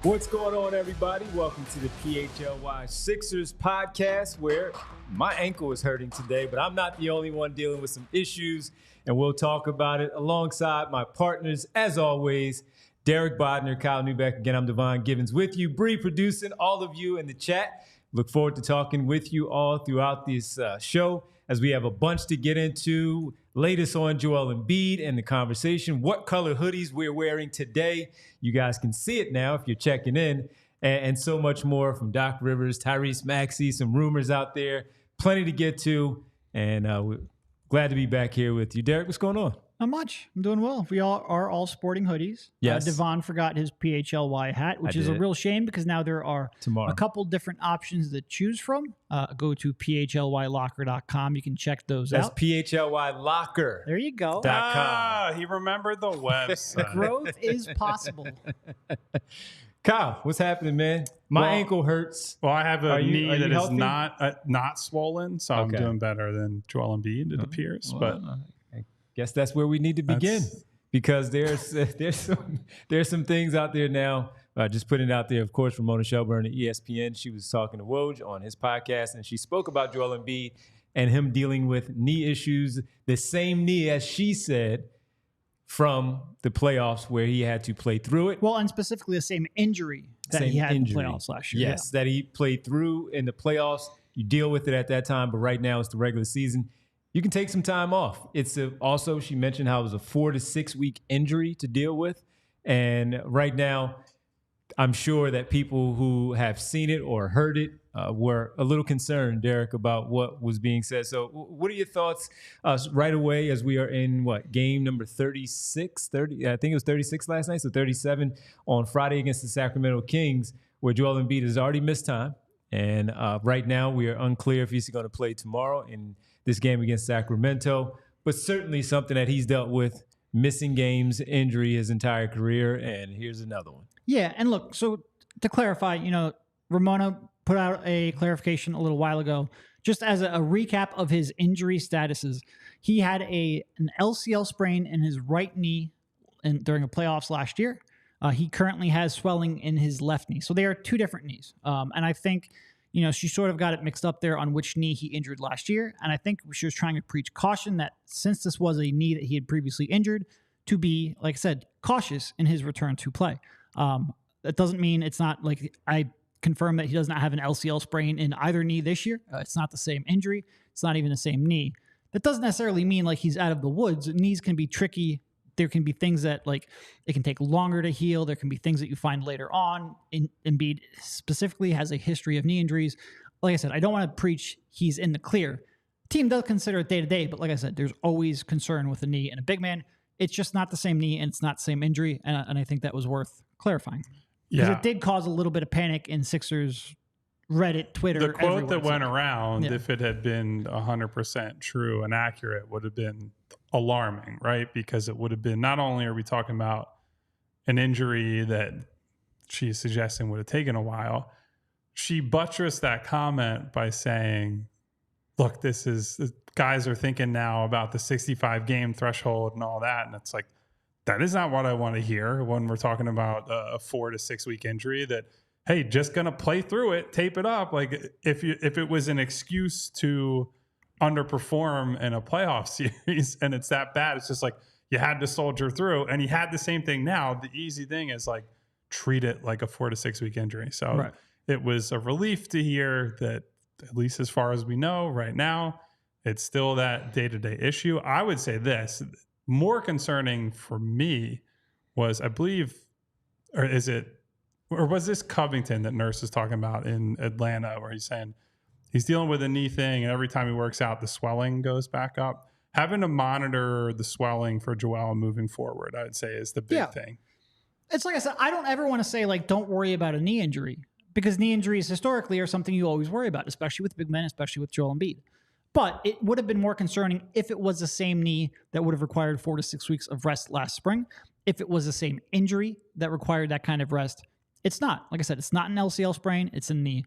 What's going on, everybody? Welcome to the PHLY Sixers podcast, where my ankle is hurting today, but I'm not the only one dealing with some issues, and we'll talk about it alongside my partners, as always, Derek Bodner, Kyle Neubeck. Again, I'm Devon Givens with you, Bree producing, all of you in the chat. Look forward to talking with you all throughout this show, as we have a bunch to get into. Latest on Joel Embiid and the conversation, what color hoodies we're wearing today. You guys can see it now if you're checking in, and so much more from Doc Rivers, Tyrese, Maxey, some rumors out there, plenty to get to, and we're glad to be back here with you. Derek, what's going on? Not much. I'm doing well. We all are all sporting hoodies. Yes. Devon forgot his PHLY hat, which is a real shame because now there are a couple different options to choose from. Go to PHLYlocker.com. You can check those out. That's PHLY Locker. There you go. He remembered the website. Growth is possible. Kyle, what's happening, man? My ankle hurts. Well, I have a knee that is healthy? not swollen, so I'm doing better than Joel Embiid, it appears. But I guess that's where we need to begin, because there's some things out there now. Just putting it out there, of course, Ramona Shelburne at ESPN. She was talking to Woj on his podcast, and she spoke about Joel Embiid and him dealing with knee issues, the same knee, as she said, from the playoffs where he had to play through it. Well, and specifically the same injury that he had in the playoffs last year. Yes, that he played through in the playoffs. You deal with it at that time, but right now it's the regular season. You can take some time off. It's also, she mentioned how it was a 4 to 6 week injury to deal with. And right now, I'm sure that people who have seen it or heard it were a little concerned, Derek, about what was being said. So what are your thoughts right away as we are in, game number 36? I think it was 36 last night, so 37 on Friday against the Sacramento Kings, where Joel Embiid has already missed time. And right now, we are unclear if he's going to play tomorrow in this game against Sacramento, but certainly something that he's dealt with, missing games, injury his entire career, and here's another one. Yeah, and look, so to clarify, Ramona put out a clarification a little while ago, just as a recap of his injury statuses. He had an LCL sprain in his right knee during the playoffs last year. He currently has swelling in his left knee. So they are two different knees. And I think, she sort of got it mixed up there on which knee he injured last year. And I think she was trying to preach caution that since this was a knee that he had previously injured, to be, like I said, cautious in his return to play. That doesn't mean it's not like I confirm that he does not have an LCL sprain in either knee this year. It's not the same injury. It's not even the same knee. That doesn't necessarily mean like he's out of the woods. Knees can be tricky. There can be things that it can take longer to heal. There can be things that you find later on. Embiid specifically has a history of knee injuries. Like I said, I don't want to preach he's in the clear. Team does consider it day to day, but like I said, there's always concern with a knee and a big man. It's just not the same knee and it's not the same injury. And I think that was worth clarifying. Because it did cause a little bit of panic in Sixers Reddit, Twitter. The quote that went around, if it had been 100% true and accurate, would have been alarming, right? Because it would have been, not only are we talking about an injury that she's suggesting would have taken a while, she buttressed that comment by saying, look, guys are thinking now about the 65 game threshold and all that. And it's like, that is not what I want to hear when we're talking about a 4 to 6 week injury that, hey, just going to play through it, tape it up. Like if it was an excuse to underperform in a playoff series and it's that bad, it's just like you had to soldier through, and he had the same thing now. The easy thing is like treat it like a 4 to 6 week injury. So It was a relief to hear that, at least as far as we know right now, it's still that day-to-day issue. I would say this, more concerning for me was, I believe, or was this Covington that Nurse is talking about in Atlanta, where he's saying he's dealing with a knee thing, and every time he works out, the swelling goes back up. Having to monitor the swelling for Joel moving forward, I would say, is the big thing. It's like I said, I don't ever want to say, don't worry about a knee injury, because knee injuries historically are something you always worry about, especially with big men, especially with Joel Embiid. But it would have been more concerning if it was the same knee that would have required 4 to 6 weeks of rest last spring. If it was the same injury that required that kind of rest, it's not. Like I said, it's not an LCL sprain. It's in the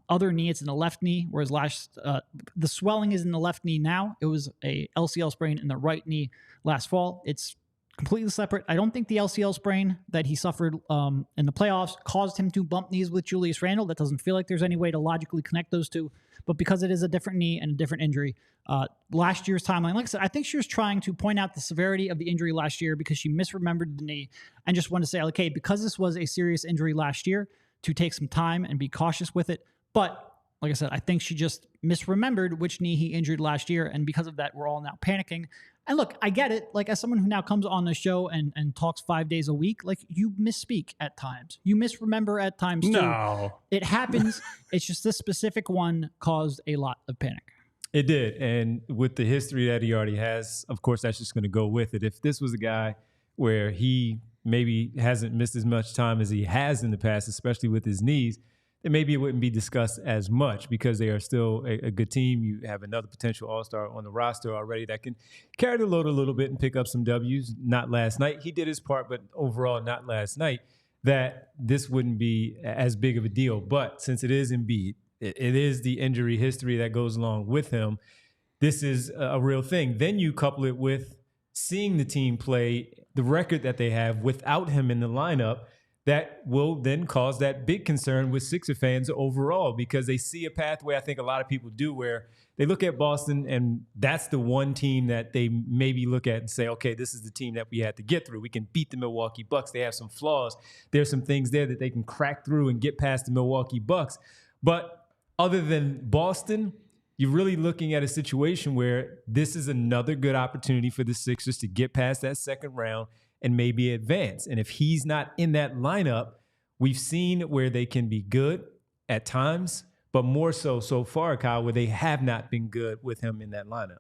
other knee. It's in the left knee, whereas the swelling is in the left knee now. It was a LCL sprain in the right knee last fall. It's completely separate. I don't think the LCL sprain that he suffered in the playoffs caused him to bump knees with Julius Randle. That doesn't feel like there's any way to logically connect those two. But because it is a different knee and a different injury, last year's timeline, like I said, I think she was trying to point out the severity of the injury last year because she misremembered the knee and just wanted to say, okay, because this was a serious injury last year, to take some time and be cautious with it. But like I said, I think she just misremembered which knee he injured last year. And because of that, we're all now panicking. And look, I get it. Like, as someone who now comes on the show and talks 5 days a week, like, you misspeak at times. You misremember at times, too. No. It happens. It's just this specific one caused a lot of panic. It did. And with the history that he already has, of course, that's just going to go with it. If this was a guy where he maybe hasn't missed as much time as he has in the past, especially with his knees, then maybe it wouldn't be discussed as much because they are still a good team. You have another potential all-star on the roster already that can carry the load a little bit and pick up some W's. Not last night. He did his part, but overall not last night. That this wouldn't be as big of a deal. But since it is Embiid, it is the injury history that goes along with him. This is a real thing. Then you couple it with seeing the team play, the record that they have without him in the lineup. That will then cause that big concern with Sixer fans overall because they see a pathway, I think a lot of people do, where they look at Boston and that's the one team that they maybe look at and say, okay, this is the team that we had to get through. We can beat the Milwaukee Bucks. They have some flaws. There's some things there that they can crack through and get past the Milwaukee Bucks. But other than Boston, you're really looking at a situation where this is another good opportunity for the Sixers to get past that second round and maybe advance. And if he's not in that lineup, we've seen where they can be good at times, but more so far, Kyle, where they have not been good with him in that lineup.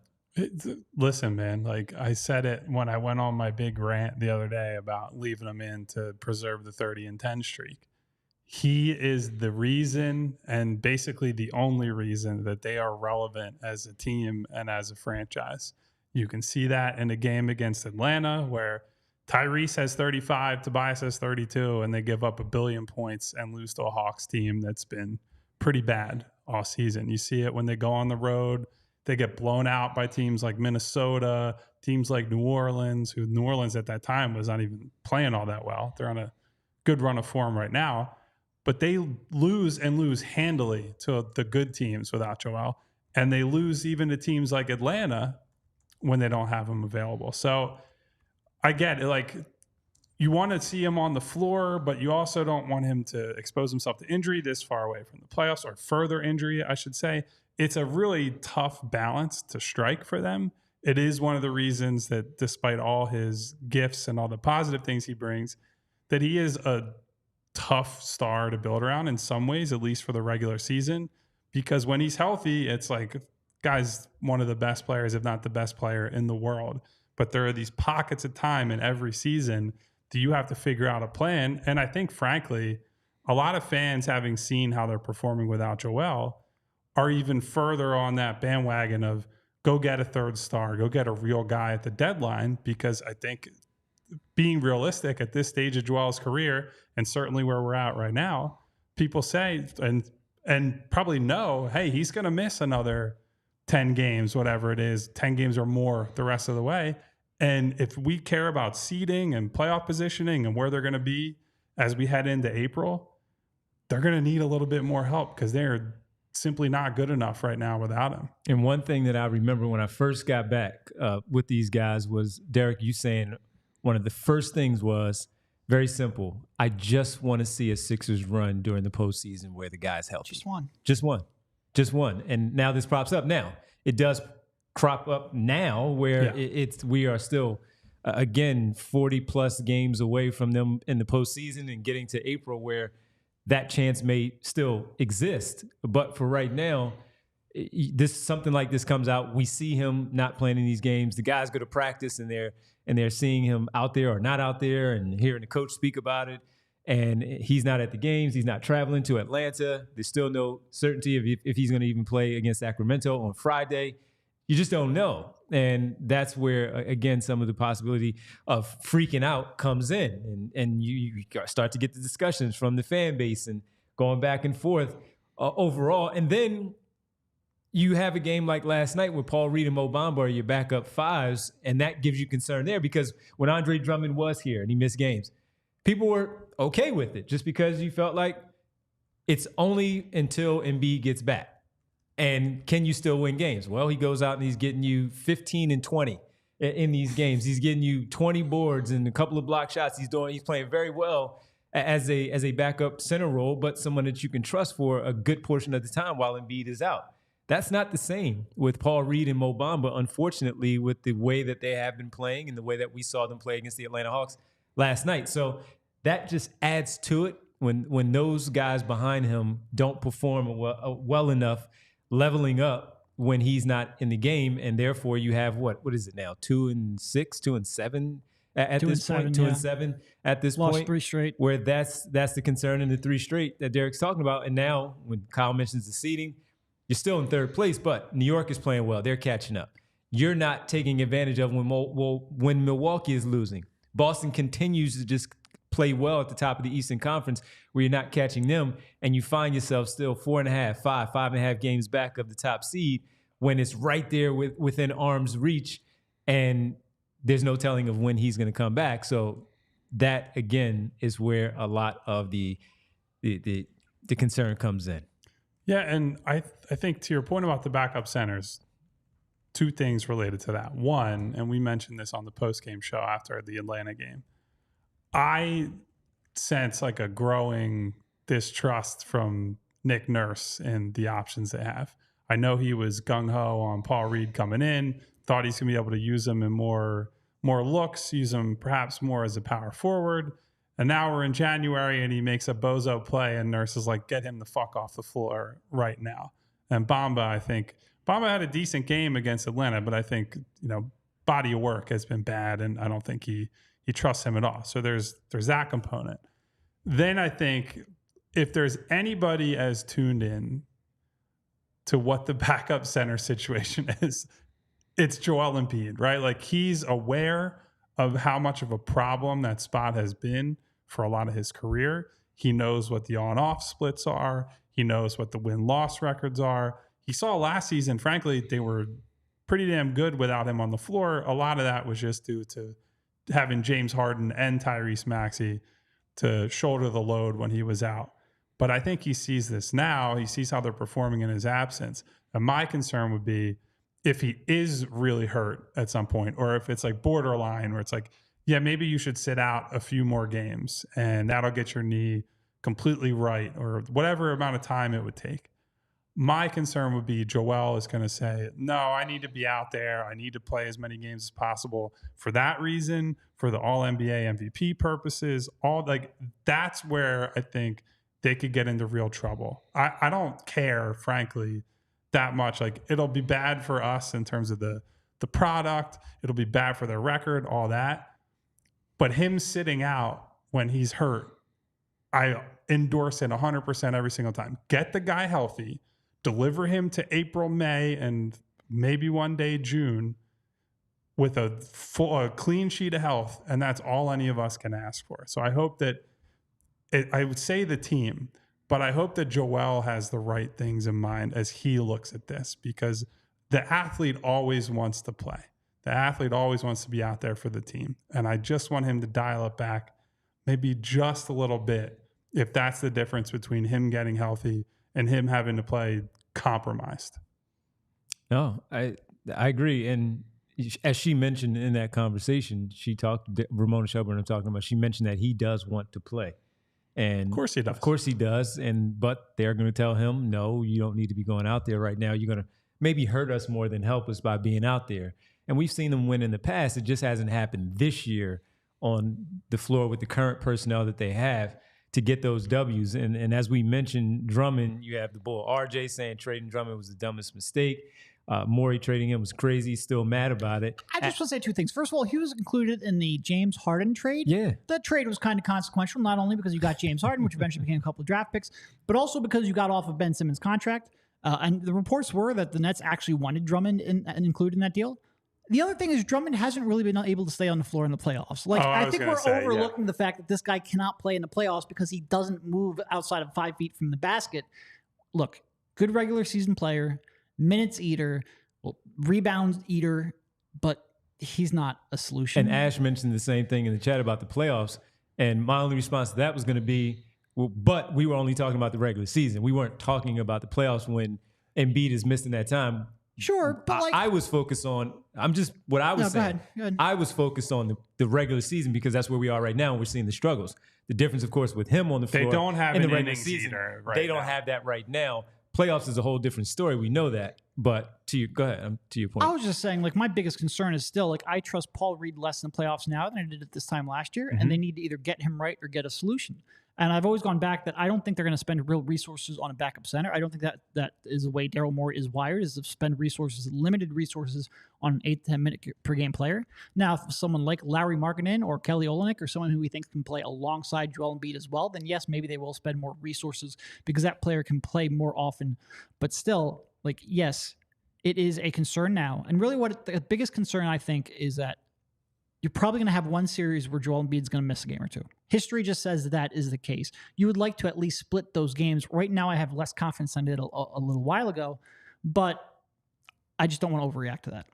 Listen, man, like I said it when I went on my big rant the other day about leaving him in to preserve the 30-10 streak. He is the reason and basically the only reason that they are relevant as a team and as a franchise. You can see that in a game against Atlanta where Tyrese has 35, Tobias has 32, and they give up 1 billion points and lose to a Hawks team that's been pretty bad all season. You see it when they go on the road. They get blown out by teams like Minnesota, teams like New Orleans, who New Orleans at that time was not even playing all that well. They're on a good run of form right now. But they lose and lose handily to the good teams without Joel. And they lose even to teams like Atlanta when they don't have him available. So I get it. Like, you want to see him on the floor, but you also don't want him to expose himself to injury this far away from the playoffs, or further injury, I should say. It's a really tough balance to strike for them. It is one of the reasons that despite all his gifts and all the positive things he brings, that he is a tough star to build around in some ways, at least for the regular season, because when he's healthy, it's like, guy's one of the best players, if not the best player in the world. But there are these pockets of time in every season that you have to figure out a plan. And I think, frankly, a lot of fans, having seen how they're performing without Joel, are even further on that bandwagon of go get a third star, go get a real guy at the deadline, because I think being realistic at this stage of Joel's career, and certainly where we're at right now, people say and probably know, hey, he's going to miss another 10 games, whatever it is, 10 games or more the rest of the way. And if we care about seeding and playoff positioning and where they're going to be as we head into April, they're going to need a little bit more help because they're simply not good enough right now without him. And one thing that I remember when I first got back with these guys was, Derek, you saying one of the first things was very simple. I just want to see a Sixers run during the postseason where the guy's healthy. Just one. And now this props up. Now, it does crop up now where we are still, again, 40-plus games away from them in the postseason and getting to April where that chance may still exist. But for right now, something like this comes out. We see him not playing in these games. The guys go to practice and they're seeing him out there or not out there and hearing the coach speak about it. And he's not at the games. He's not traveling to Atlanta. There's still no certainty if he's going to even play against Sacramento on Friday. You just don't know. And that's where, again, some of the possibility of freaking out comes in. And you start to get the discussions from the fan base and going back and forth overall. And then you have a game like last night where Paul Reed and Mo Bamba are your backup fives, and that gives you concern there because when Andre Drummond was here and he missed games, people were okay with it just because you felt like it's only until Embiid gets back. And can you still win games? Well, he goes out and he's getting you 15 and 20 in these games. He's getting you 20 boards and a couple of block shots. He's playing very well as a backup center role, but someone that you can trust for a good portion of the time while Embiid is out. That's not the same with Paul Reed and Mo Bamba, unfortunately, with the way that they have been playing and the way that we saw them play against the Atlanta Hawks last night. So that just adds to it when those guys behind him don't perform well enough, leveling up when he's not in the game, and therefore you have what is it now? 2-6, 2-7 at this point, 2-7 at this point. Lost 3 straight. Where that's the concern in the 3 straight that Derek's talking about. And now when Kyle mentions the seeding, you're still in 3rd place, but New York is playing well. They're catching up. You're not taking advantage of when Milwaukee is losing. Boston continues to just play well at the top of the Eastern Conference where you're not catching them, and you find yourself still 4.5, 5.5 games back of the top seed when it's right there within arm's reach, and there's no telling of when he's going to come back. So that, again, is where a lot of the concern comes in. Yeah, and I think to your point about the backup centers, 2 things related to that. One, and we mentioned this on the post-game show after the Atlanta game, I sense like a growing distrust from Nick Nurse and the options they have. I know he was gung-ho on Paul Reed coming in, thought he's going to be able to use him in more looks, use him perhaps more as a power forward. And now we're in January and he makes a bozo play and Nurse is like, get him the fuck off the floor right now. And Bamba had a decent game against Atlanta, but I think, body of work has been bad, and I don't think he trusts him at all. So there's that component. Then I think if there's anybody as tuned in to what the backup center situation is, it's Joel Embiid, right? Like, he's aware of how much of a problem that spot has been for a lot of his career. He knows what the on-off splits are. He knows what the win-loss records are. He saw last season, frankly, they were pretty damn good without him on the floor. A lot of that was just due to having James Harden and Tyrese Maxey to shoulder the load when he was out. But I think he sees this now. He sees how they're performing in his absence. And my concern would be if he is really hurt at some point, or if it's like borderline where it's like, yeah, maybe you should sit out a few more games and that'll get your knee completely right, or whatever amount of time it would take. My concern would be Joel is going to say, no, I need to be out there. I need to play as many games as possible for that reason, for the All-NBA MVP purposes. That's where I think they could get into real trouble. I don't care, frankly, that much. Like, it'll be bad for us in terms of the product. It'll be bad for their record, all that. But him sitting out when he's hurt, I endorse it 100% every single time. Get the guy healthy. Deliver him to April, May, and maybe one day June with a clean sheet of health, and that's all any of us can ask for. So I hope that I would say the team, but I hope that Joel has the right things in mind as he looks at this, because the athlete always wants to play. The athlete always wants to be out there for the team, and I just want him to dial it back maybe just a little bit if that's the difference between him getting healthy and him having to play compromised. No, I agree. And as she mentioned in that conversation, Ramona Shelburne, I'm talking about, she mentioned that he does want to play. And of course he does. Of course he does. But they're going to tell him, no, you don't need to be going out there right now. You're going to maybe hurt us more than help us by being out there. And we've seen them win in the past. It just hasn't happened this year on the floor with the current personnel that they have to get those W's. And as we mentioned, Drummond, you have the bull RJ saying trading Drummond was the dumbest mistake. Morey trading him was crazy. He's still mad about it. I just want to say 2 things. First of all, he was included in the James Harden trade. Yeah. That trade was kind of consequential, not only because you got James Harden, which eventually became a couple of draft picks, but also because you got off of Ben Simmons' contract. And the reports were that the Nets actually wanted Drummond and included in that deal. The other thing is Drummond hasn't really been able to stay on the floor in the playoffs. I think we're overlooking the fact that this guy cannot play in the playoffs because he doesn't move outside of 5 feet from the basket. Look, good regular season player, minutes eater, rebound eater, but he's not a solution. And Ash mentioned the same thing in the chat about the playoffs. And my only response to that was going to be, well, but we were only talking about the regular season. We weren't talking about the playoffs when Embiid is missing that time. Sure, but like I was focused on, Go ahead. I was focused on the regular season because that's where we are right now. And we're seeing the struggles. The difference, of course, with him on the floor. They don't have in an the regular innings season. eater right They don't now. have that right now. Playoffs is a whole different story. We know that. But go ahead. To your point. I was just saying, like, my biggest concern is still, like, I trust Paul Reed less in the playoffs now than I did at this time last year, and they need to either get him right or get a solution. And I've always gone back that I don't think they're going to spend real resources on a backup center. I don't think that is the way Daryl Morey is wired, is to spend limited resources on an 8 to 10 minute per game player. Now, if someone like Larry Markkinen or Kelly Olynyk or someone who we think can play alongside Joel Embiid as well, then yes, maybe they will spend more resources because that player can play more often. But still, like, yes, it is a concern now. And really the biggest concern, I think, is that you're probably going to have one series where Joel Embiid's going to miss a game or two. History just says that is the case. You would like to at least split those games. Right now, I have less confidence than I did a little while ago, but I just don't want to overreact to that.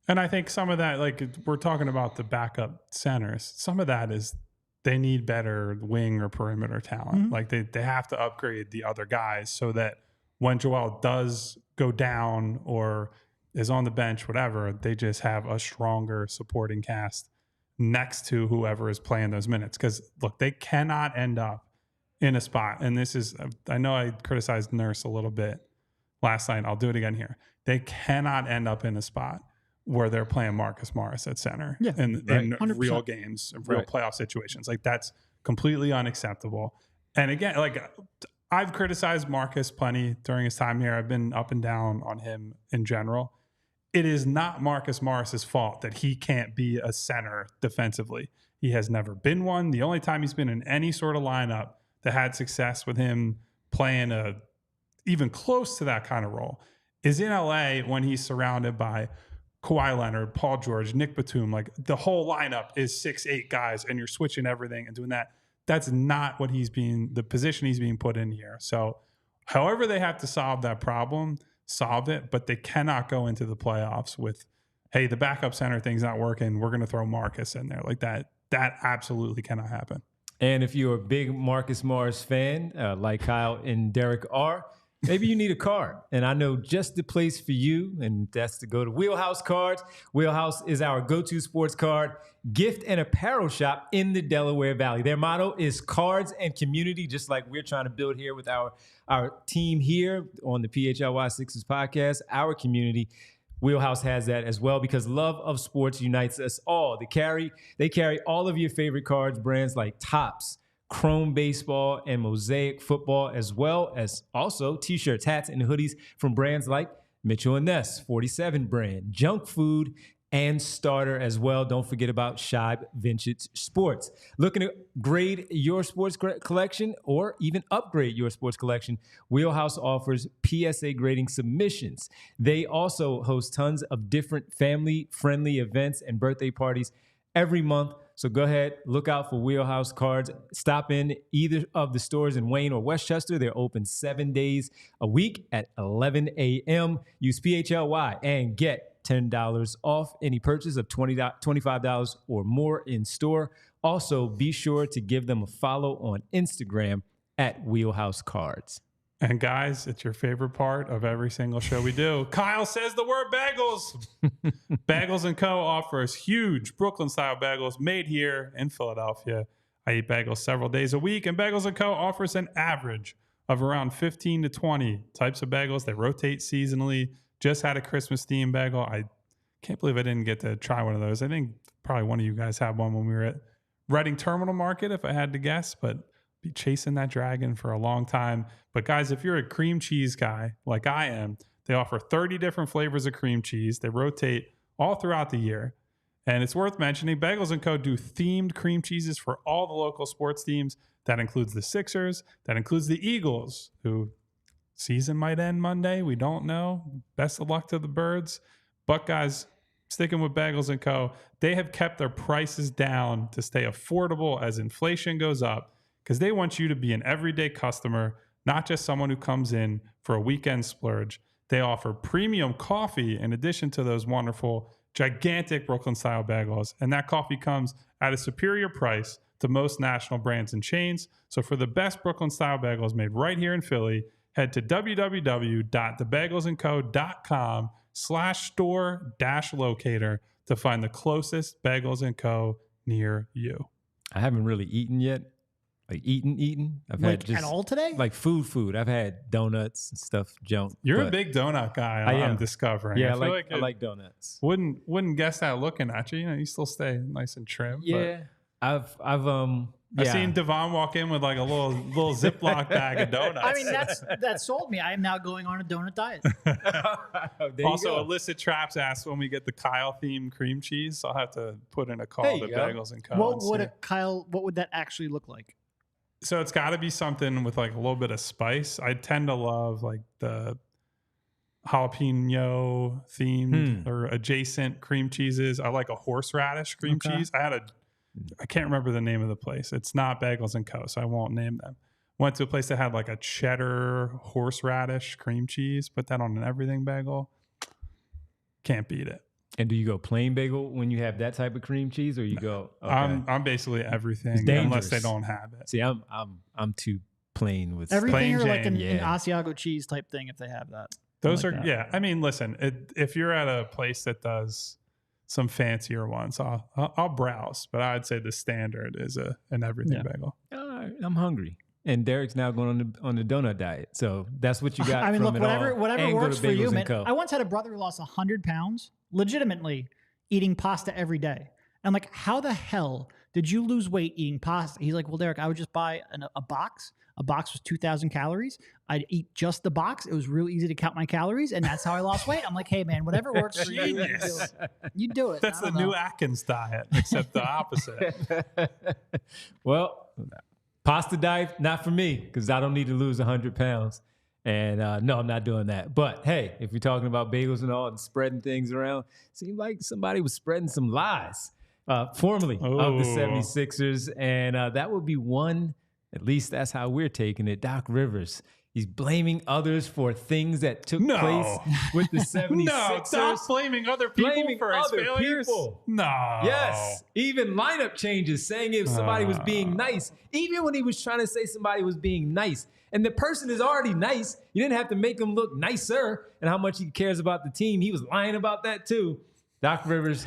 And I think some of that, like we're talking about the backup centers, some of that is they need better wing or perimeter talent. Like they have to upgrade the other guys so that when Joel does go down or is on the bench, whatever, they just have a stronger supporting cast next to whoever is playing those minutes. Because, look, they cannot end up in a spot. And this is, I know I criticized Nurse a little bit last night. I'll do it again here. They cannot end up in a spot where they're playing Marcus Morris at center in real games, real playoff situations. Like, that's completely unacceptable. And again, like, I've criticized Marcus plenty during his time here. I've been up and down on him in general. It is not Marcus Morris's fault that he can't be a center defensively. He has never been one. The only time he's been in any sort of lineup that had success with him playing even close to that kind of role is in LA when he's surrounded by Kawhi Leonard, Paul George, Nick Batum. Like, the whole lineup is 6'8" guys, and you're switching everything and doing that. That's not what the position he's being put in here. So however they have to solve that problem, solve it, but they cannot go into the playoffs with, hey, the backup center thing's not working, we're going to throw Marcus in there. Like, that absolutely cannot happen. And if you're a big Marcus Morris fan, like Kyle and Derek are, maybe you need a card. And I know just the place for you, and that's to go to Wheelhouse Cards. Wheelhouse is our go-to sports card gift and apparel shop in the Delaware Valley. Their motto is cards and community, just like we're trying to build here with our team here on the PHLY Sixers podcast, our community. Wheelhouse has that as well because love of sports unites us all. They carry all of your favorite cards, brands like Topps, Chrome Baseball, and Mosaic Football, as well as also t-shirts, hats, and hoodies from brands like Mitchell & Ness, 47 brand, Junk Food, and Starter as well. Don't forget about Scheib Vintage Sports. Looking to grade your sports collection or even upgrade your sports collection, Wheelhouse offers PSA grading submissions. They also host tons of different family-friendly events and birthday parties every month. So go ahead, look out for Wheelhouse Cards. Stop in either of the stores in Wayne or Westchester. They're open 7 days a week at 11 a.m. Use PHLY and get $10 off any purchase of $25 or more in store. Also, be sure to give them a follow on Instagram at Wheelhouse Cards. And guys, it's your favorite part of every single show we do. Kyle says the word bagels. Bagels and Co. offers huge Brooklyn-style bagels made here in Philadelphia. I eat bagels several days a week, and Bagels and Co. offers an average of around 15 to 20 types of bagels. They rotate seasonally. Just had a Christmas-themed bagel. I can't believe I didn't get to try one of those. I think probably one of you guys had one when we were at Reading Terminal Market, if I had to guess, but be chasing that dragon for a long time. But guys, if you're a cream cheese guy like I am, they offer 30 different flavors of cream cheese. They rotate all throughout the year. And it's worth mentioning, Bagels & Co. do themed cream cheeses for all the local sports teams. That includes the Sixers. That includes the Eagles, who season might end Monday. We don't know. Best of luck to the Birds. But guys, sticking with Bagels & Co., they have kept their prices down to stay affordable as inflation goes up because they want you to be an everyday customer, not just someone who comes in for a weekend splurge. They offer premium coffee in addition to those wonderful, gigantic Brooklyn-style bagels. And that coffee comes at a superior price to most national brands and chains. So for the best Brooklyn-style bagels made right here in Philly, head to www.thebagelsandco.com/store-locator to find the closest Bagels & Co. near you. I haven't really eaten yet. Like eaten. I've Like had just at all today? like food. I've had donuts and stuff, junk. You're a but big donut guy. I'm discovering. Yeah, I like donuts. Wouldn't guess that looking at you. You know, you still stay nice and trim. Yeah, but I've seen Devon walk in with like a little Ziploc bag of donuts. I mean, that sold me. I am now going on a donut diet. Also, Illicit Traps asked when we get the Kyle themed cream cheese. So I'll have to put in a call to Bagels and Co. What would that actually look like? So it's got to be something with like a little bit of spice. I tend to love like the jalapeno themed or adjacent cream cheeses. I like a horseradish cream cheese. I can't remember the name of the place. It's not Bagels and Co, so I won't name them. Went to a place that had like a cheddar horseradish cream cheese. Put that on an everything bagel. Can't beat it. And do you go plain bagel when you have that type of cream cheese, or you go? Okay. I'm basically everything unless they don't have it. See, I'm too plain with everything, or like an yeah. Asiago cheese type thing if they have that. Those like are that. Yeah. I mean, listen, if you're at a place that does some fancier ones, I'll browse, but I'd say the standard is an everything bagel. I'm hungry. And Derek's now going on the donut diet. So that's what you got. I mean, from look, whatever works for you, man. Co. I once had a brother who lost 100 pounds, legitimately eating pasta every day. And I'm like, how the hell did you lose weight eating pasta? He's like, well, Derek, I would just buy a box. A box was 2,000 calories. I'd eat just the box. It was real easy to count my calories, and that's how I lost weight. I'm like, hey, man, whatever works for you, you do it. That's the new Atkins diet, except the opposite. Well, pasta diet, not for me, because I don't need to lose 100 pounds. And no, I'm not doing that. But hey, if you're talking about bagels and all and spreading things around, seemed like somebody was spreading some lies, formerly of the 76ers. And that would be one, at least that's how we're taking it, Doc Rivers. He's blaming others for things that took place with the 76ers. No, stop blaming other people for his failures. No. Yes. Even lineup changes, saying if somebody was being nice, even when he was trying to say somebody was being nice. And the person is already nice. You didn't have to make him look nicer and how much he cares about the team. He was lying about that too. Doc Rivers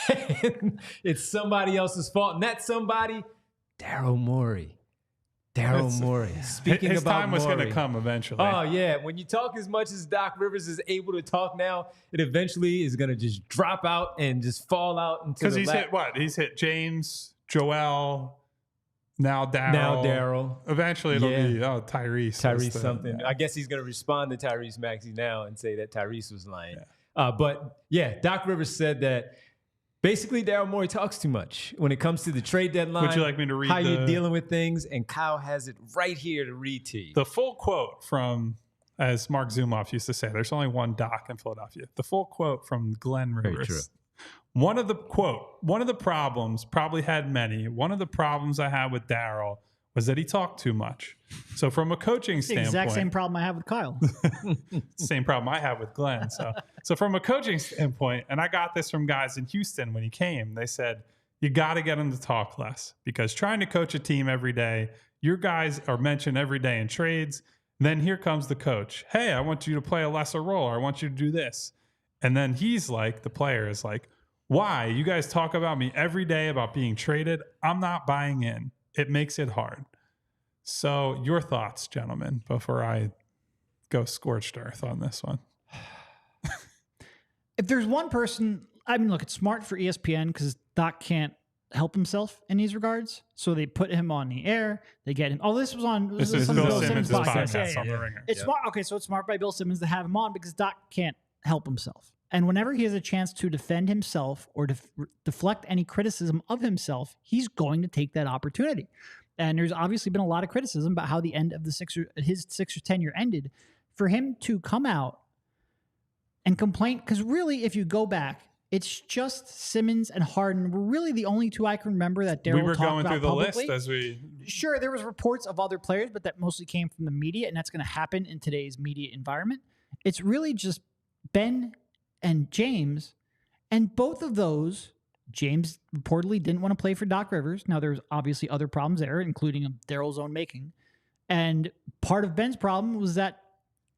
saying it's somebody else's fault. And that somebody, Daryl Morey. Speaking his about time was going to Morey. come eventually. Oh, yeah. When you talk as much as Doc Rivers is able to talk now, it eventually is going to just drop out and just fall out into the Because he's hit what? He's hit James, Joel, now Daryl. Eventually it'll be Tyrese. Tyrese something. I guess he's going to respond to Tyrese Maxey now and say that Tyrese was lying. Yeah. But yeah, Doc Rivers said that basically Daryl Morey talks too much when it comes to the trade deadline. Would you like me to read how you're dealing with things? And Kyle has it right here to read to you. The full quote from, as Mark Zumoff used to say, there's only one Doc in Philadelphia. The full quote from Glenn Rivers. Very true. One of the problems, probably had many, one of the problems I had with Daryl was that he talked too much. So from a coaching standpoint. Exact same problem I have with Kyle. Same problem I have with Glenn. So from a coaching standpoint, and I got this from guys in Houston when he came, they said, you got to get him to talk less because trying to coach a team every day, your guys are mentioned every day in trades. Then here comes the coach. Hey, I want you to play a lesser role. Or I want you to do this. And then he's like, the player is like, why? You guys talk about me every day about being traded. I'm not buying in. It makes it hard. So your thoughts, gentlemen, before I go scorched earth on this one. If there's one person, I mean, look, it's smart for ESPN because Doc can't help himself in these regards. So they put him on the air. They get him. Oh, this was on this is Bill Simmons' podcast on the Ringer. It's smart. Okay, so it's smart by Bill Simmons to have him on because Doc can't help himself. And whenever he has a chance to defend himself or deflect any criticism of himself, he's going to take that opportunity. And there's obviously been a lot of criticism about how the end of his Sixers tenure ended. For him to come out and complain, because really, if you go back, it's just Simmons and Harden were really the only two I can remember that Daryl talked about publicly. We were going through the list as we... Sure, there was reports of other players, but that mostly came from the media, and that's going to happen in today's media environment. It's really just Ben and James. And both of those, James reportedly didn't want to play for Doc Rivers. Now, there's obviously other problems there, including Daryl's own making. And part of Ben's problem was that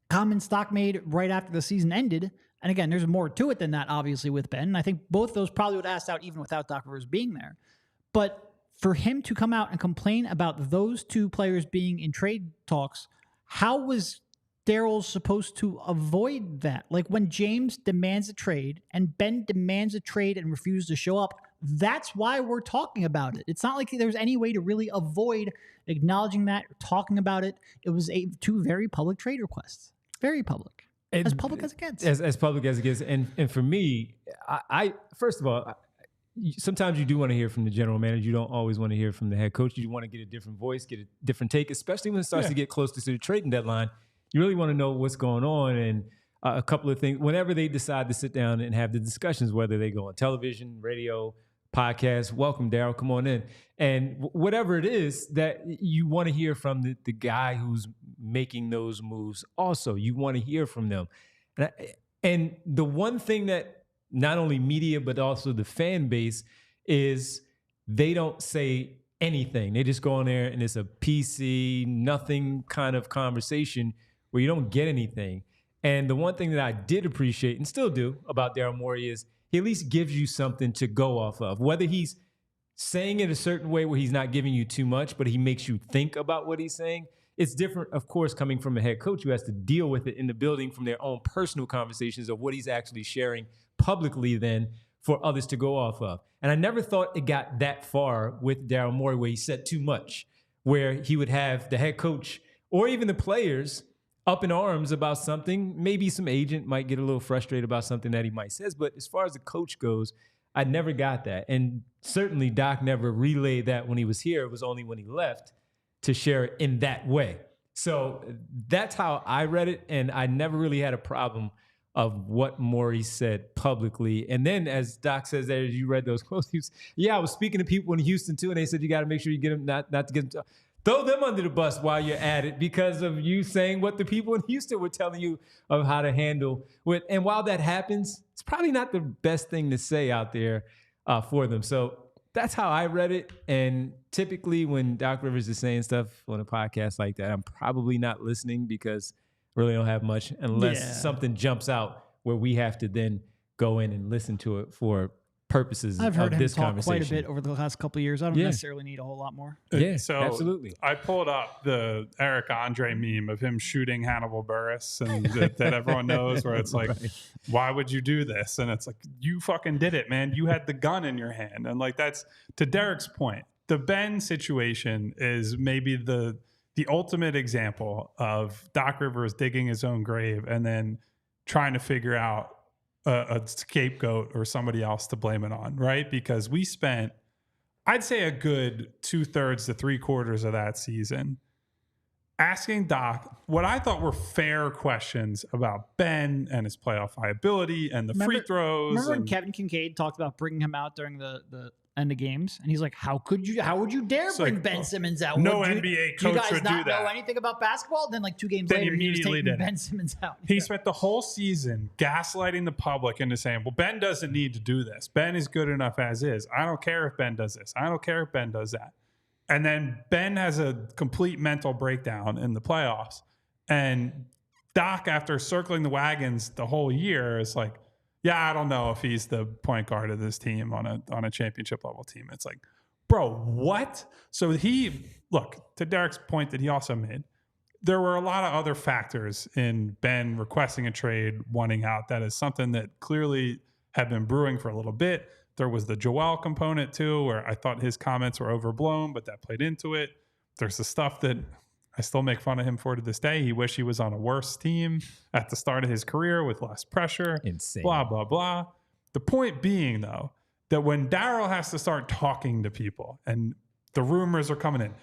common stock made right after the season ended. And again, there's more to it than that, obviously, with Ben. And I think both those probably would have asked out even without Doc Rivers being there. But for him to come out and complain about those two players being in trade talks, how was Daryl supposed to avoid that? Like when James demands a trade and Ben demands a trade and refuses to show up, that's why we're talking about it. It's not like there was any way to really avoid acknowledging that or talking about it. It was two very public trade requests. Very public. As public as it gets. As public as it gets. And for me, I first of all, sometimes you do want to hear from the general manager. You don't always want to hear from the head coach. You want to get a different voice, get a different take, especially when it starts to get close to the trading deadline. You really want to know what's going on. And a couple of things, whenever they decide to sit down and have the discussions, whether they go on television, radio, podcast, welcome, Daryl, come on in. And whatever it is that you want to hear from the guy who's making those moves also. You want to hear from them. And the one thing that not only media, but also the fan base is they don't say anything. They just go on there and it's a PC, nothing kind of conversation where you don't get anything. And the one thing that I did appreciate and still do about Daryl Morey is he at least gives you something to go off of. Whether he's saying it a certain way where he's not giving you too much, but he makes you think about what he's saying. It's different, of course, coming from a head coach who has to deal with it in the building from their own personal conversations of what he's actually sharing publicly then for others to go off of. And I never thought it got that far with Daryl Morey where he said too much, where he would have the head coach or even the players up in arms about something. Maybe some agent might get a little frustrated about something that he might says, but as far as the coach goes, I never got that. And certainly Doc never relayed that when he was here. It was only when he left to share it in that way. So that's how I read it. And I never really had a problem of what Morey said publicly. And then as Doc says there, you read those quotes. I was speaking to people in Houston too, and they said, you got to make sure you get them, not to get them. Throw them under the bus while you're at it because of you saying what the people in Houston were telling you of how to handle with. And while that happens, it's probably not the best thing to say out there for them. So that's how I read it. And typically when Doc Rivers is saying stuff on a podcast like that, I'm probably not listening because I really don't have much unless something jumps out where we have to then go in and listen to it for purposes I've heard of him this talk conversation. quite a bit over the last couple of years. I don't necessarily need a whole lot more. So absolutely. I pulled up the Eric Andre meme of him shooting Hannibal Buress and that everyone knows where it's like, why would you do this? And it's like, you fucking did it, man. You had the gun in your hand. And like, that's to Derek's point. The Ben situation is maybe the ultimate example of Doc Rivers digging his own grave and then trying to figure out a scapegoat or somebody else to blame it on, right? Because we spent, I'd say a good 2/3 to 3/4 of that season asking Doc what I thought were fair questions about Ben and his playoff viability and the free throws. Remember when Kevin Kincaid talked about bringing him out during the end of games, and he's like, "How would you dare bring Ben Simmons out? No NBA coach would do that. You guys not know anything about basketball?" Then like 2 games later, he was taking Ben Simmons out. He spent the whole season gaslighting the public into saying, "Well, Ben doesn't need to do this. Ben is good enough as is. I don't care if Ben does this. I don't care if Ben does that." And then Ben has a complete mental breakdown in the playoffs, and Doc, after circling the wagons the whole year, is like, yeah, I don't know if he's the point guard of this team on a championship level team. It's like, bro, what? So look, to Derek's point that he also made, there were a lot of other factors in Ben requesting a trade, wanting out. That is something that clearly had been brewing for a little bit. There was the Joel component too, where I thought his comments were overblown, but that played into it. There's the stuff that I still make fun of him for to this day. He wished he was on a worse team at the start of his career with less pressure. Insane. Blah, blah, blah. The point being, though, that when Daryl has to start talking to people and the rumors are coming in,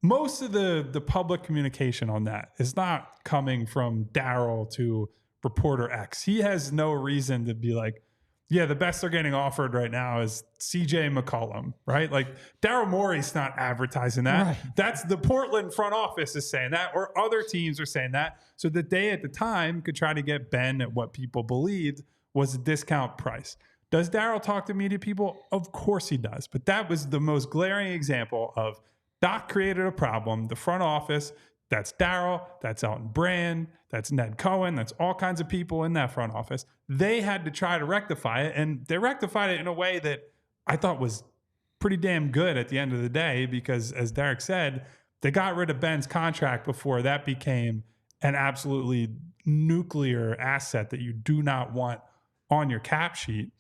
most of the public communication on that is not coming from Daryl to reporter X. He has no reason to be like, Yeah, the best they're getting offered right now is CJ McCollum, right? Like Daryl Morey's not advertising that. Right. That's the Portland front office is saying that, or other teams are saying that. So that they at the time could try to get Ben at what people believed was a discount price. Does Daryl talk to media people? Of course he does. But that was the most glaring example of Doc created a problem. The front office, that's Daryl, that's Elton Brand, that's Ned Cohen, that's all kinds of people in that front office. They had to try to rectify it, and they rectified it in a way that I thought was pretty damn good at the end of the day because, as Derek said, they got rid of Ben's contract before that became an absolutely nuclear asset that you do not want on your cap sheet.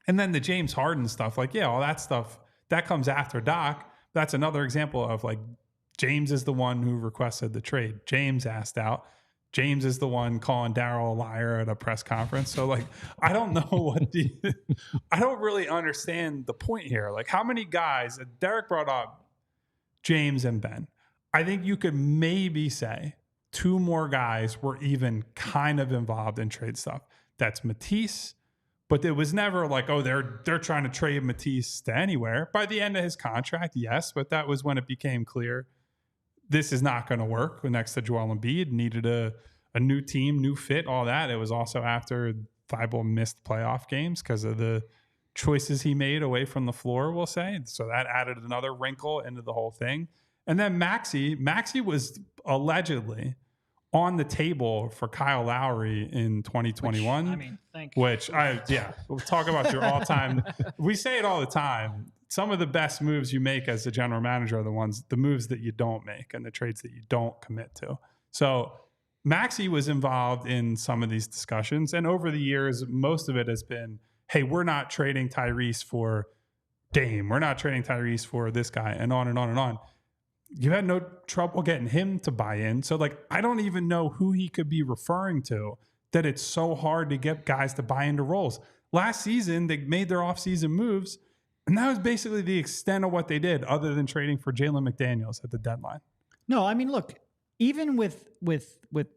And then the James Harden stuff, like, yeah, all that stuff, that comes after Doc. That's another example of like James is the one who requested the trade. James asked out. James is the one calling Daryl a liar at a press conference. So like, I don't know I don't really understand the point here. Like how many guys, Derek brought up James and Ben. I think you could maybe say two more guys were even kind of involved in trade stuff. That's Matisse, but it was never like, oh, they're trying to trade Matisse to anywhere. By the end of his contract, yes, but that was when it became clear this is not going to work next to Joel Embiid. Needed a new team, new fit, all that. It was also after Thibault missed playoff games because of the choices he made away from the floor, we'll say. So that added another wrinkle into the whole thing. And then Maxey was allegedly on the table for Kyle Lowry in 2021. We'll talk about your all-time. We say it all the time. Some of the best moves you make as a general manager are the moves that you don't make and the trades that you don't commit to. So Maxey was involved in some of these discussions. And over the years, most of it has been, hey, we're not trading Tyrese for Dame. We're not trading Tyrese for this guy, and on and on and on. You had no trouble getting him to buy in. So like, I don't even know who he could be referring to that it's so hard to get guys to buy into roles. Last season, they made their offseason moves. And that was basically the extent of what they did, other than trading for Jalen McDaniels at the deadline. No, I mean, look, even with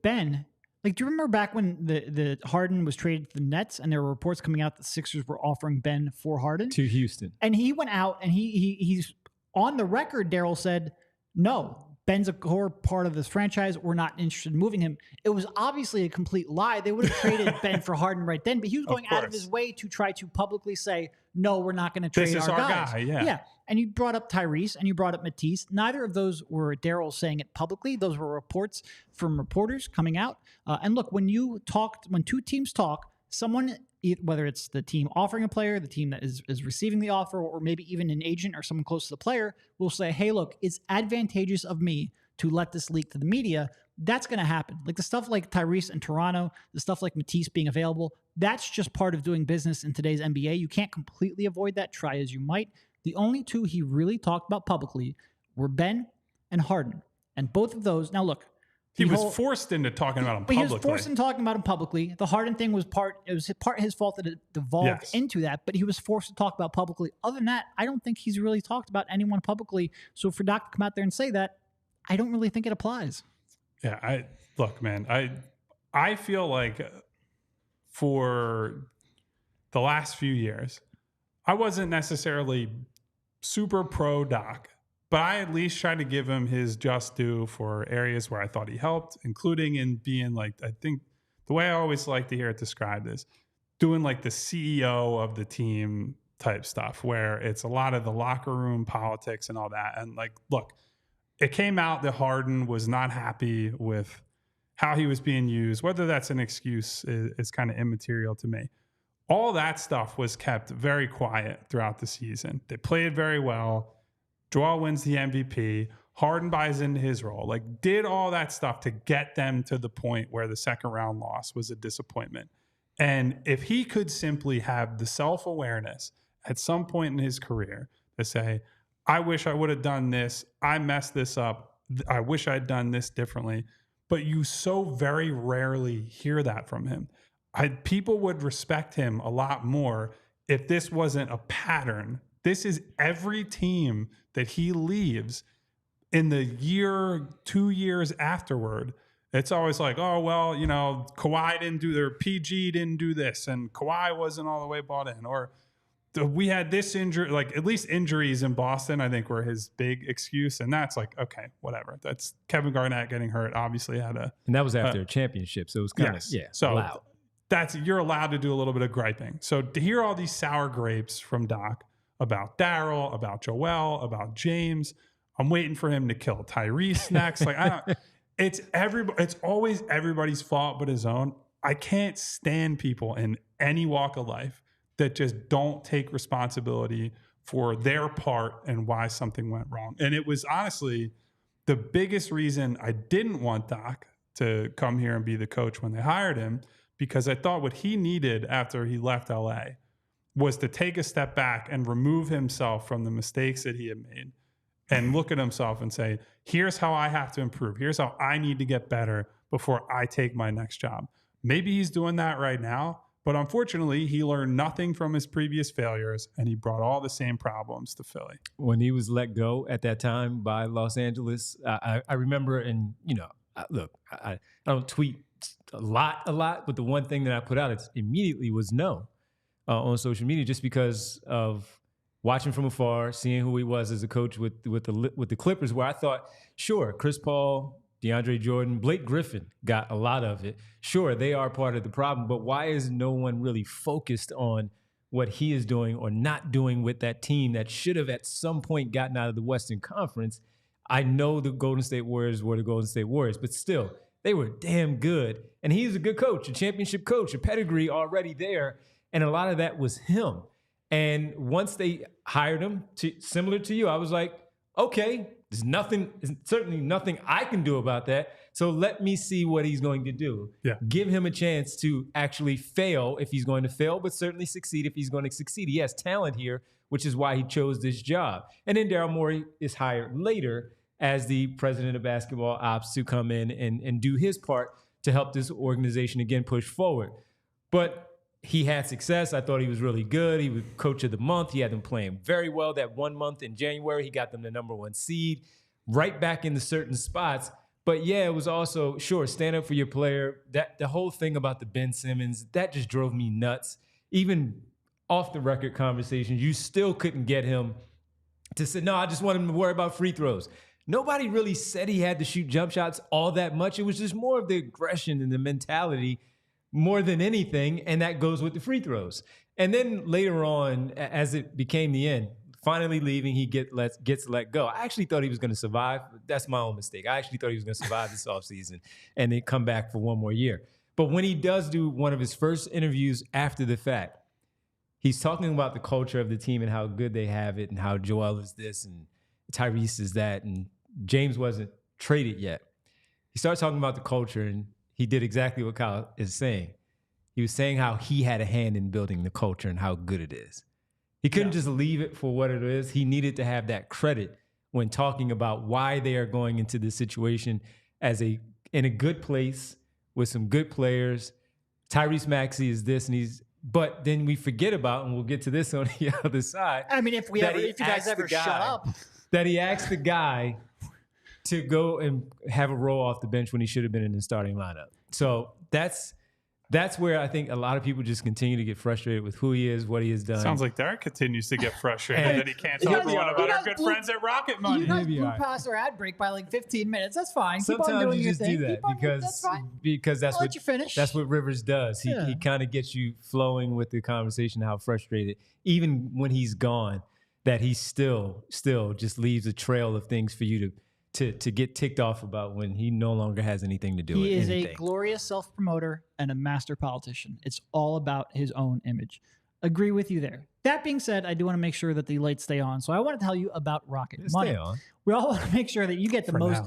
Ben, like, do you remember back when the Harden was traded to the Nets, and there were reports coming out that the Sixers were offering Ben for Harden to Houston, and he went out and he's on the record. Daryl said, "No, Ben's a core part of this franchise. We're not interested in moving him." It was obviously a complete lie. They would have traded Ben for Harden right then, but he was going out of his way to try to publicly say, no, we're not going to trade our guys. Guy, yeah. And you brought up Tyrese and you brought up Matisse. Neither of those were Daryl saying it publicly. Those were reports from reporters coming out. And look, when two teams talk, someone, whether it's the team offering a player, the team that is receiving the offer, or maybe even an agent or someone close to the player, will say, hey, look, it's advantageous of me to let this leak to the media. That's going to happen. Like the stuff like Tyrese in Toronto, the stuff like Matisse being available, that's just part of doing business in today's NBA. You can't completely avoid that, try as you might. The only two he really talked about publicly were Ben and Harden. And both of those, now look. He was forced into talking about him publicly. He was forced into talking about him publicly. The Harden thing was part his fault that it devolved into that, but he was forced to talk about publicly. Other than that, I don't think he's really talked about anyone publicly. So for Doc to come out there and say that, I don't really think it applies. Yeah, look, man, I feel like for the last few years, I wasn't necessarily super pro Doc, but I at least tried to give him his just due for areas where I thought he helped, including in being like, I think the way I always like to hear it described is doing like the CEO of the team type stuff, where it's a lot of the locker room politics and all that. And like, look, it came out that Harden was not happy with how he was being used. Whether that's an excuse is kind of immaterial to me. All that stuff was kept very quiet throughout the season. They played very well. Joel wins the MVP. Harden buys into his role. Like, did all that stuff to get them to the point where the second round loss was a disappointment. And if he could simply have the self-awareness at some point in his career to say, I wish I would have done this. I messed this up. I wish I'd done this differently. But you so very rarely hear that from him. People would respect him a lot more if this wasn't a pattern. This is every team that he leaves in the year, 2 years afterward. It's always like, oh, well, Kawhi didn't do their PG didn't do this, and Kawhi wasn't all the way bought in, or we had this injury. Like, at least injuries in Boston, I think, were his big excuse, and that's like, okay, whatever. That's Kevin Garnett getting hurt. Obviously, and that was after a championship, so it was kind of So allowed. You're allowed to do a little bit of griping. So to hear all these sour grapes from Doc about Daryl, about Joel, about James, I'm waiting for him to kill Tyrese next. Like, it's always everybody's fault but his own. I can't stand people in any walk of life that just don't take responsibility for their part and why something went wrong. And it was honestly the biggest reason I didn't want Doc to come here and be the coach when they hired him, because I thought what he needed after he left LA was to take a step back and remove himself from the mistakes that he had made and look at himself and say, here's how I have to improve. Here's how I need to get better before I take my next job. Maybe he's doing that right now, but unfortunately, he learned nothing from his previous failures, and he brought all the same problems to Philly. When he was let go at that time by Los Angeles, I remember, and look, I don't tweet a lot, but the one thing that I put out immediately was no on social media, just because of watching from afar, seeing who he was as a coach with the Clippers, where I thought, sure, Chris Paul, DeAndre Jordan, Blake Griffin got a lot of it. Sure, they are part of the problem, but why is no one really focused on what he is doing or not doing with that team that should have at some point gotten out of the Western Conference? I know the Golden State Warriors were the Golden State Warriors, but still, they were damn good. And he's a good coach, a championship coach, a pedigree already there. And a lot of that was him. And once they hired him, similar to you, I was like, okay, there's certainly nothing I can do about that. So let me see what he's going to do. Yeah. Give him a chance to actually fail if he's going to fail, but certainly succeed if he's going to succeed. He has talent here, which is why he chose this job. And then Daryl Morey is hired later as the president of basketball ops to come in and do his part to help this organization again push forward. But he had success. I thought he was really good. He was coach of the month. He had them playing very well. That 1 month in January, he got them the #1 seed, right back into certain spots. But yeah, it was also, sure, stand up for your player. That the whole thing about the Ben Simmons, that just drove me nuts. Even off the record conversations, you still couldn't get him to say, no, I just want him to worry about free throws. Nobody really said he had to shoot jump shots all that much. It was just more of the aggression and the mentality more than anything, and that goes with the free throws. And then later on, as it became the end, finally leaving, he gets let go. I actually thought he was going to survive. That's my own mistake. I actually thought he was going to survive this offseason and then come back for one more year. But when he does do one of his first interviews after the fact, he's talking about the culture of the team and how good they have it and how Joel is this and Tyrese is that and James wasn't traded yet. He started talking about the culture, and he did exactly what Kyle is saying. He was saying how he had a hand in building the culture and how good it is. He couldn't just leave it for what it is. He needed to have that credit when talking about why they are going into this situation in a good place with some good players. Tyrese Maxey is this, but then we forget about, and we'll get to this on the other side. I mean, if you guys ever shut up, that he asked the guy to go and have a roll off the bench when he should have been in the starting lineup. So that's where I think a lot of people just continue to get frustrated with who he is, what he has done. Sounds like Derek continues to get frustrated that he can't tell everyone about our good friends at Rocket Money. You guys blew past our ad break by like 15 minutes. That's fine. Sometimes keep on doing you just do that because that's let you finish. That's what Rivers does. He kind of gets you flowing with the conversation, how frustrated, even when he's gone, that he still just leaves a trail of things for you to get ticked off about when he no longer has anything to do with anything. He is a glorious self-promoter and a master politician. It's all about his own image. Agree with you there. That being said, I do want to make sure that the lights stay on. So I want to tell you about Rocket Money. Stay on. We all want to make sure that you get the most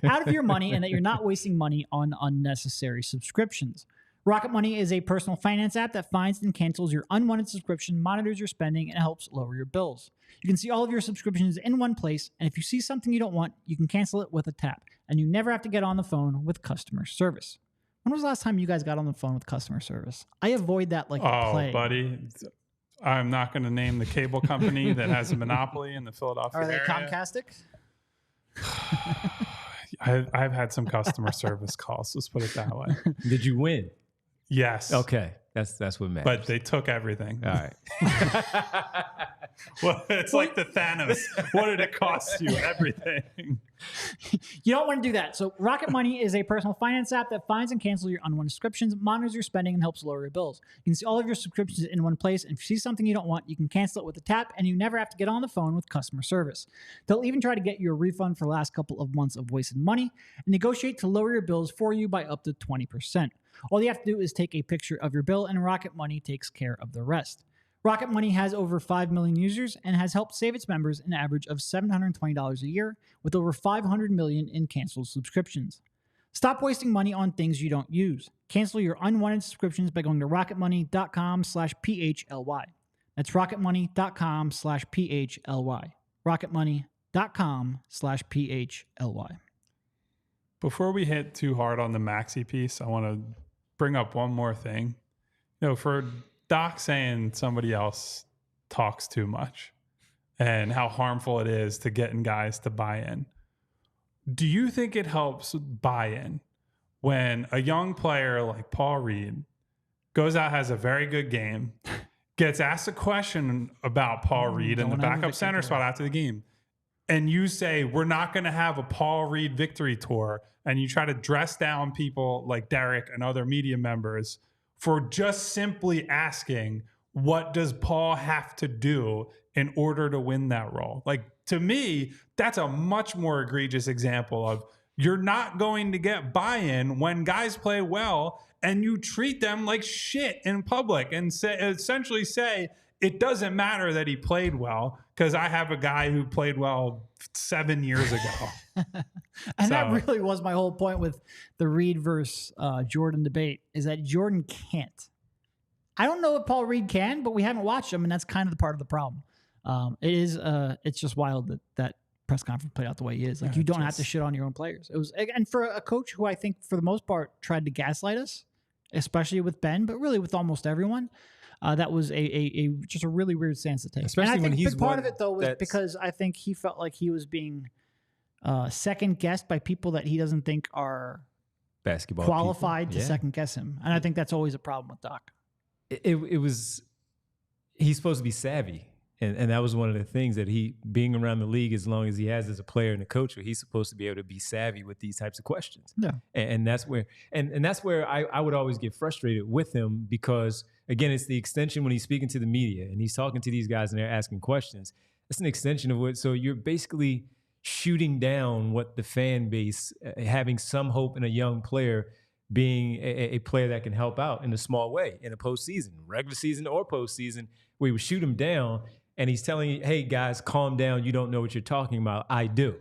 out of your money and that you're not wasting money on unnecessary subscriptions. Rocket Money is a personal finance app that finds and cancels your unwanted subscription, monitors your spending, and helps lower your bills. You can see all of your subscriptions in one place, and if you see something you don't want, you can cancel it with a tap, and you never have to get on the phone with customer service. When was the last time you guys got on the phone with customer service? I avoid that like the plague. Buddy. I'm not going to name the cable company that has a monopoly in the Philadelphia area. Are they Comcastic? I've had some customer service calls. Let's put it that way. Did you win? Yes. Okay. That's what matters. But they took everything. All right. Well, it's like the Thanos. What did it cost you? Everything. You don't want to do that. So Rocket Money is a personal finance app that finds and cancels your unwanted subscriptions, monitors your spending, and helps lower your bills. You can see all of your subscriptions in one place, and if you see something you don't want, you can cancel it with a tap, and you never have to get on the phone with customer service. They'll even try to get you a refund for the last couple of months of wasted money and negotiate to lower your bills for you by up to 20%. All you have to do is take a picture of your bill, and Rocket Money takes care of the rest. Rocket Money has over 5 million users and has helped save its members an average of $720 a year with over 500 million in canceled subscriptions. Stop wasting money on things you don't use. Cancel your unwanted subscriptions by going to rocketmoney.com/PHLY. That's rocketmoney.com/PHLY. rocketmoney.com/PHLY. Before we hit too hard on the Maxey piece, I want to bring up one more thing. For Doc saying somebody else talks too much and how harmful it is to getting guys to buy in. Do you think it helps buy in when a young player like Paul Reed goes out, has a very good game, gets asked a question about Paul Reed in the backup center spot after the game, and you say, we're not going to have a Paul Reed victory tour, and you try to dress down people like Derek and other media members for just simply asking, what does Paul have to do in order to win that role? Like, to me, that's a much more egregious example of you're not going to get buy-in when guys play well and you treat them like shit in public and essentially say, it doesn't matter that he played well because I have a guy who played well 7 years ago. And that really was my whole point with the Reed versus Jordan debate, is that Jordan can't. I don't know what Paul Reed can, but we haven't watched him, and that's kind of the part of the problem. It's just wild that press conference played out the way he is. Like, you don't have to shit on your own players. It was, and for a coach who I think for the most part tried to gaslight us, especially with Ben, but really with almost everyone. That was just a really weird stance to take. Especially and I think when he's part of it though was because I think he felt like he was being second guessed by people that he doesn't think are basketball qualified to second guess him, and I think that's always a problem with Doc. It was, he's supposed to be savvy, and that was one of the things that he, being around the league as long as he has as a player and a coach, he's supposed to be able to be savvy with these types of questions. Yeah, and that's where that's where I would always get frustrated with him, because again, it's the extension when he's speaking to the media and he's talking to these guys and they're asking questions. It's an extension of what, so you're basically shooting down what the fan base, having some hope in a young player being a player that can help out in a small way in a postseason, regular season or postseason, where he would shoot him down and he's telling you, hey guys, calm down. You don't know what you're talking about. I do.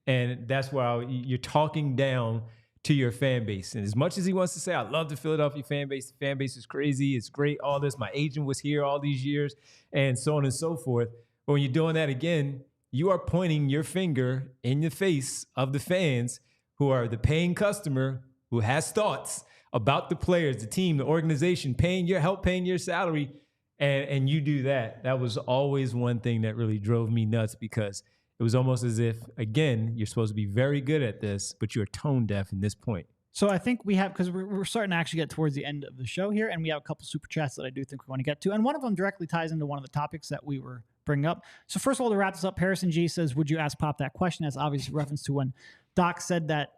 And that's why you're talking down to your fan base. And as much as he wants to say, I love the Philadelphia fan base, the fan base is crazy, it's great, all this, my agent was here all these years, and so on and so forth. But when you're doing that again, you are pointing your finger in the face of the fans who are the paying customer who has thoughts about the players, the team, the organization, paying your salary, and you do that. That was always one thing that really drove me nuts, because it was almost as if, again, you're supposed to be very good at this, but you're tone deaf in this point. So I think we have, because we're starting to actually get towards the end of the show here, and we have a couple super chats that I do think we want to get to, and one of them directly ties into one of the topics that we were bringing up. So first of all, to wrap this up, Harrison G says, would you ask Pop that question? That's obviously a reference to when Doc said that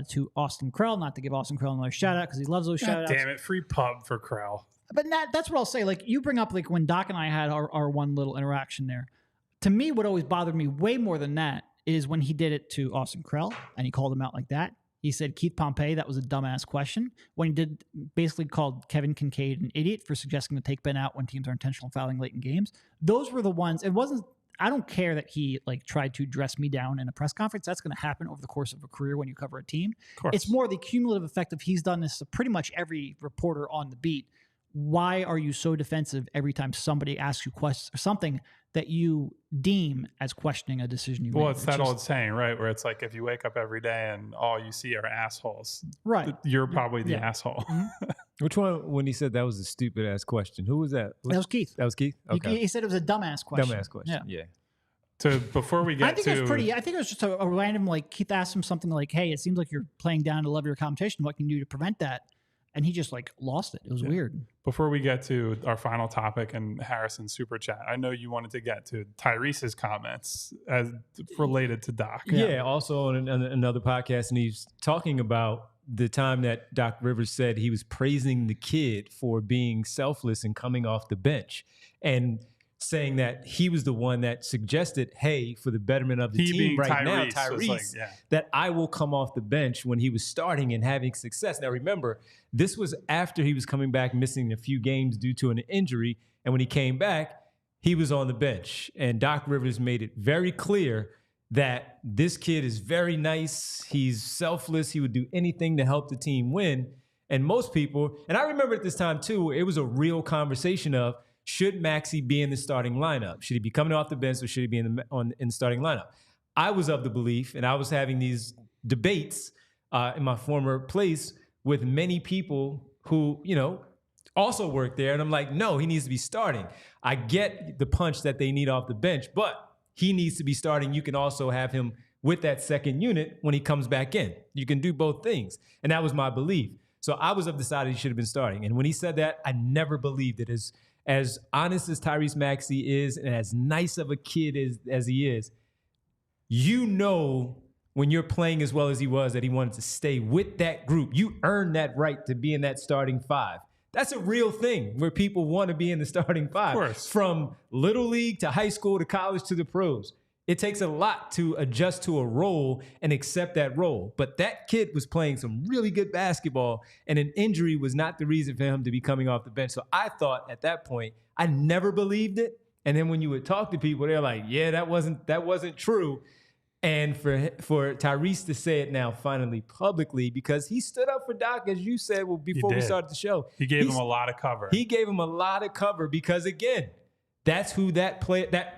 to Austin Krell, not to give Austin Krell another shout out because he loves those shout outs. Damn it, free pub for Krell. But that's what I'll say. Like, you bring up, like, when Doc and I had our one little interaction there. To me, what always bothered me way more than that is when he did it to Austin Krell and he called him out like that. He said, Keith Pompey, that was a dumbass question. When he did, basically called Kevin Kincaid an idiot for suggesting to take Ben out when teams are intentional fouling late in games. Those were the ones. It wasn't, I don't care that he like tried to dress me down in a press conference. That's going to happen over the course of a career when you cover a team. It's more the cumulative effect of he's done this to pretty much every reporter on the beat. Why are you so defensive every time somebody asks you questions or something that you deem as questioning a decision you made? Well, it's that old saying, right? Where it's like, if you wake up every day and all you see are assholes, right? You're probably the asshole. Mm-hmm. Which one, when he said that was a stupid ass question? Who was that? That was Keith. That was Keith? Okay. He said it was a dumbass question. Dumbass question, yeah. before we get I think it was just a random, like, Keith asked him something like, hey, it seems like you're playing down to the level of your competition. What can you do to prevent that? And he just, like, lost it. It was weird. Before we get to our final topic and Harrison's super chat, I know you wanted to get to Tyrese's comments as related to Doc. Yeah, also on another podcast, and he's talking about the time that Doc Rivers said he was praising the kid for being selfless and coming off the bench, and saying that he was the one that suggested, hey, for the betterment of the team right now, Tyrese, that I will come off the bench when he was starting and having success. Now, remember, this was after he was coming back missing a few games due to an injury, and when he came back, he was on the bench. And Doc Rivers made it very clear that this kid is very nice, he's selfless, he would do anything to help the team win. And most people, and I remember at this time too, it was a real conversation of, should Maxey be in the starting lineup? Should he be coming off the bench, or should he be in the starting lineup? I was of the belief, and I was having these debates in my former place with many people who, also work there. And I'm like, no, he needs to be starting. I get the punch that they need off the bench, but he needs to be starting. You can also have him with that second unit when he comes back in. You can do both things. And that was my belief. So I was of the side that he should have been starting. And when he said that, I never believed it. As honest as Tyrese Maxey is, and as nice of a kid as he is, when you're playing as well as he was, that he wanted to stay with that group. You earned that right to be in that starting five. That's a real thing where people want to be in the starting five. Of course. From little league to high school to college to the pros. It takes a lot to adjust to a role and accept that role. But that kid was playing some really good basketball, and an injury was not the reason for him to be coming off the bench. So I thought at that point, I never believed it. And then when you would talk to people, they're like, yeah, that wasn't true. And for Tyrese to say it now finally publicly, because he stood up for Doc, as you said before we started the show. He gave him a lot of cover. He gave him a lot of cover because, again, that's who that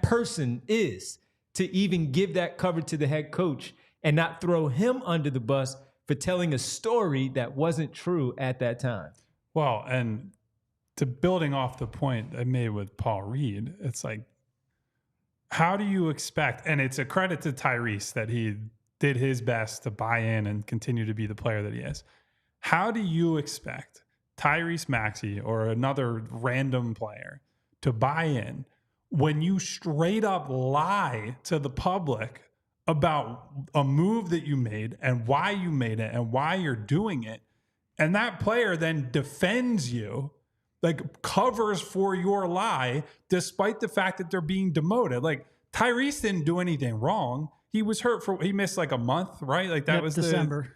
person is, to even give that cover to the head coach and not throw him under the bus for telling a story that wasn't true at that time. Well, and to building off the point I made with Paul Reed, it's like, how do you expect, and it's a credit to Tyrese that he did his best to buy in and continue to be the player that he is. How do you expect Tyrese Maxey or another random player to buy in when you straight up lie to the public about a move that you made and why you made it and why you're doing it, and that player then defends you, like covers for your lie, despite the fact that they're being demoted? Like, Tyrese didn't do anything wrong. He was hurt he missed like a month, right? Like that was December.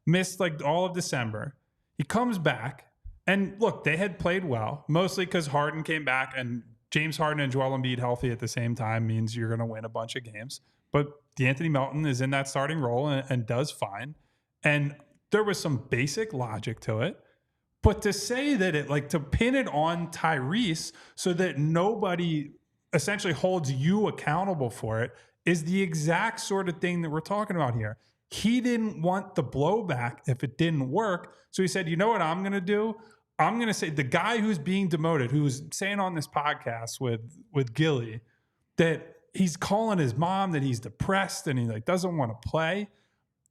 Missed like all of December. He comes back, and look, they had played well, mostly because Harden came back, and James Harden and Joel Embiid healthy at the same time means you're going to win a bunch of games. But DeAnthony Melton is in that starting role and does fine. And there was some basic logic to it. But to say that to pin it on Tyrese so that nobody essentially holds you accountable for it is the exact sort of thing that we're talking about here. He didn't want the blowback if it didn't work. So he said, you know what I'm going to do? I'm going to say the guy who's being demoted, who's saying on this podcast with Gilly that he's calling his mom that he's depressed and he doesn't want to play.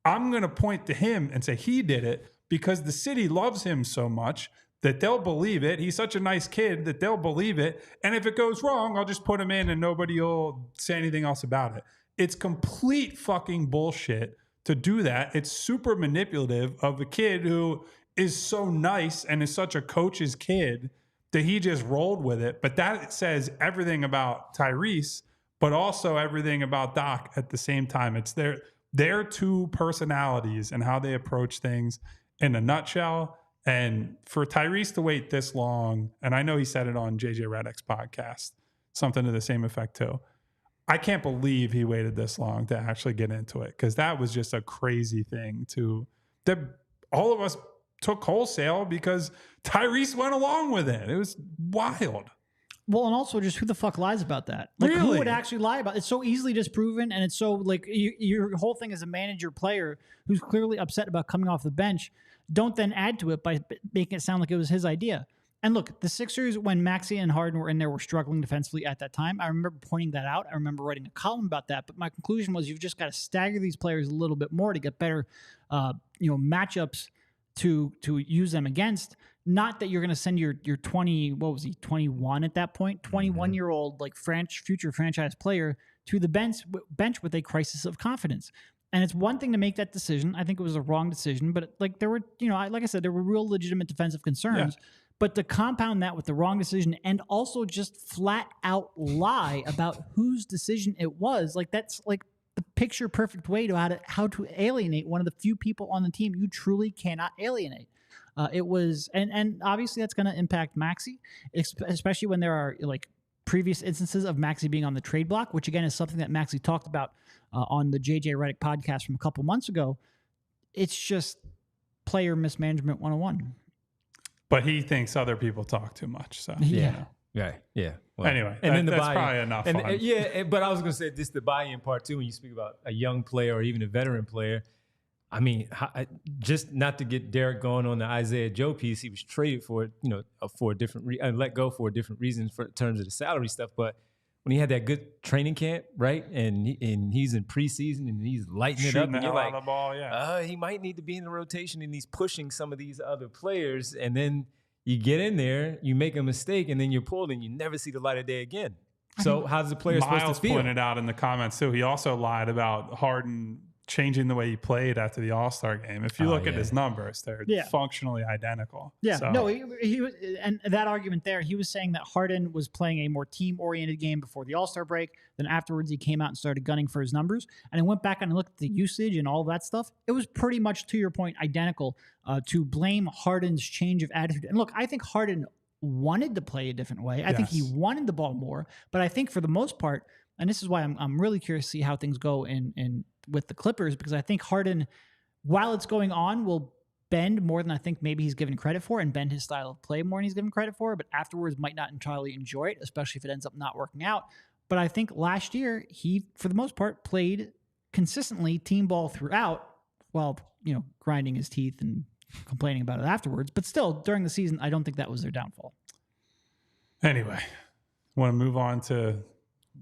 I'm going to point to him and say he did it because the city loves him so much that they'll believe it. He's such a nice kid that they'll believe it. And if it goes wrong, I'll just put him in and nobody will say anything else about it. It's complete fucking bullshit to do that. It's super manipulative of a kid who is so nice and is such a coach's kid that he just rolled with it. But that says everything about Tyrese, but also everything about Doc at the same time. It's their two personalities and how they approach things in a nutshell. And for Tyrese to wait this long, and I know he said it on JJ Redick's podcast, something to the same effect too. I can't believe he waited this long to actually get into it, because that was just a crazy thing that all of us took wholesale because Tyrese went along with it. It was wild. Well, and also just who the fuck lies about that? Like, really? Who would actually lie about it? It's so easily disproven, and it's so like your whole thing as a manager player who's clearly upset about coming off the bench. Don't then add to it by making it sound like it was his idea. And look, the Sixers, when Maxey and Harden were in there, were struggling defensively at that time. I remember pointing that out. I remember writing a column about that. But my conclusion was you've just got to stagger these players a little bit more to get better, matchups to use them against. Not that you're going to send your 21 at that point, 21-year-old like future franchise player to the bench with a crisis of confidence. And it's one thing to make that decision. I think it was a wrong decision, but like there were, like I said, there were real legitimate defensive concerns. Yeah. But to compound that with the wrong decision and also just flat out lie about whose decision it was, like that's like the picture perfect way to how to alienate one of the few people on the team you truly cannot alienate. It was, and obviously that's going to impact Maxey, especially when there are like previous instances of Maxey being on the trade block, which again is something that Maxey talked about on the JJ Redick podcast from a couple months ago. It's just player mismanagement 101. But he thinks other people talk too much. So yeah. Yeah. Well, anyway, that's probably enough. But I was going to say this, the buy-in part too, when you speak about a young player or even a veteran player. I mean, just not to get Derek going on the Isaiah Joe piece, he was traded for, for a different let go for a different reason in terms of the salary stuff. But when he had that good training camp, right, and he's in preseason and he's lighting it up, and you're like, the ball, he might need to be in the rotation, and he's pushing some of these other players, and then you get in there, you make a mistake, and then you're pulled, and you never see the light of day again. So how's the player supposed to feel? Miles pointed out in the comments too. He also lied about Harden changing the way he played after the All-Star game. If you look at his numbers, they're functionally identical. Yeah, so. No, he was, and that argument there, he was saying that Harden was playing a more team-oriented game before the All-Star break. Then afterwards, he came out and started gunning for his numbers. And I went back and looked at the usage and all that stuff. It was pretty much, to your point, identical. To blame Harden's change of attitude. And look, I think Harden wanted to play a different way. I think he wanted the ball more. But I think for the most part, and this is why I'm really curious to see how things go in with the Clippers, because I think Harden, while it's going on, will bend more than I think maybe he's given credit for, and bend his style of play more than he's given credit for, but afterwards might not entirely enjoy it, especially if it ends up not working out. But I think last year, he, for the most part, played consistently team ball throughout while, grinding his teeth and complaining about it afterwards. But still, during the season, I don't think that was their downfall. Anyway, want to move on to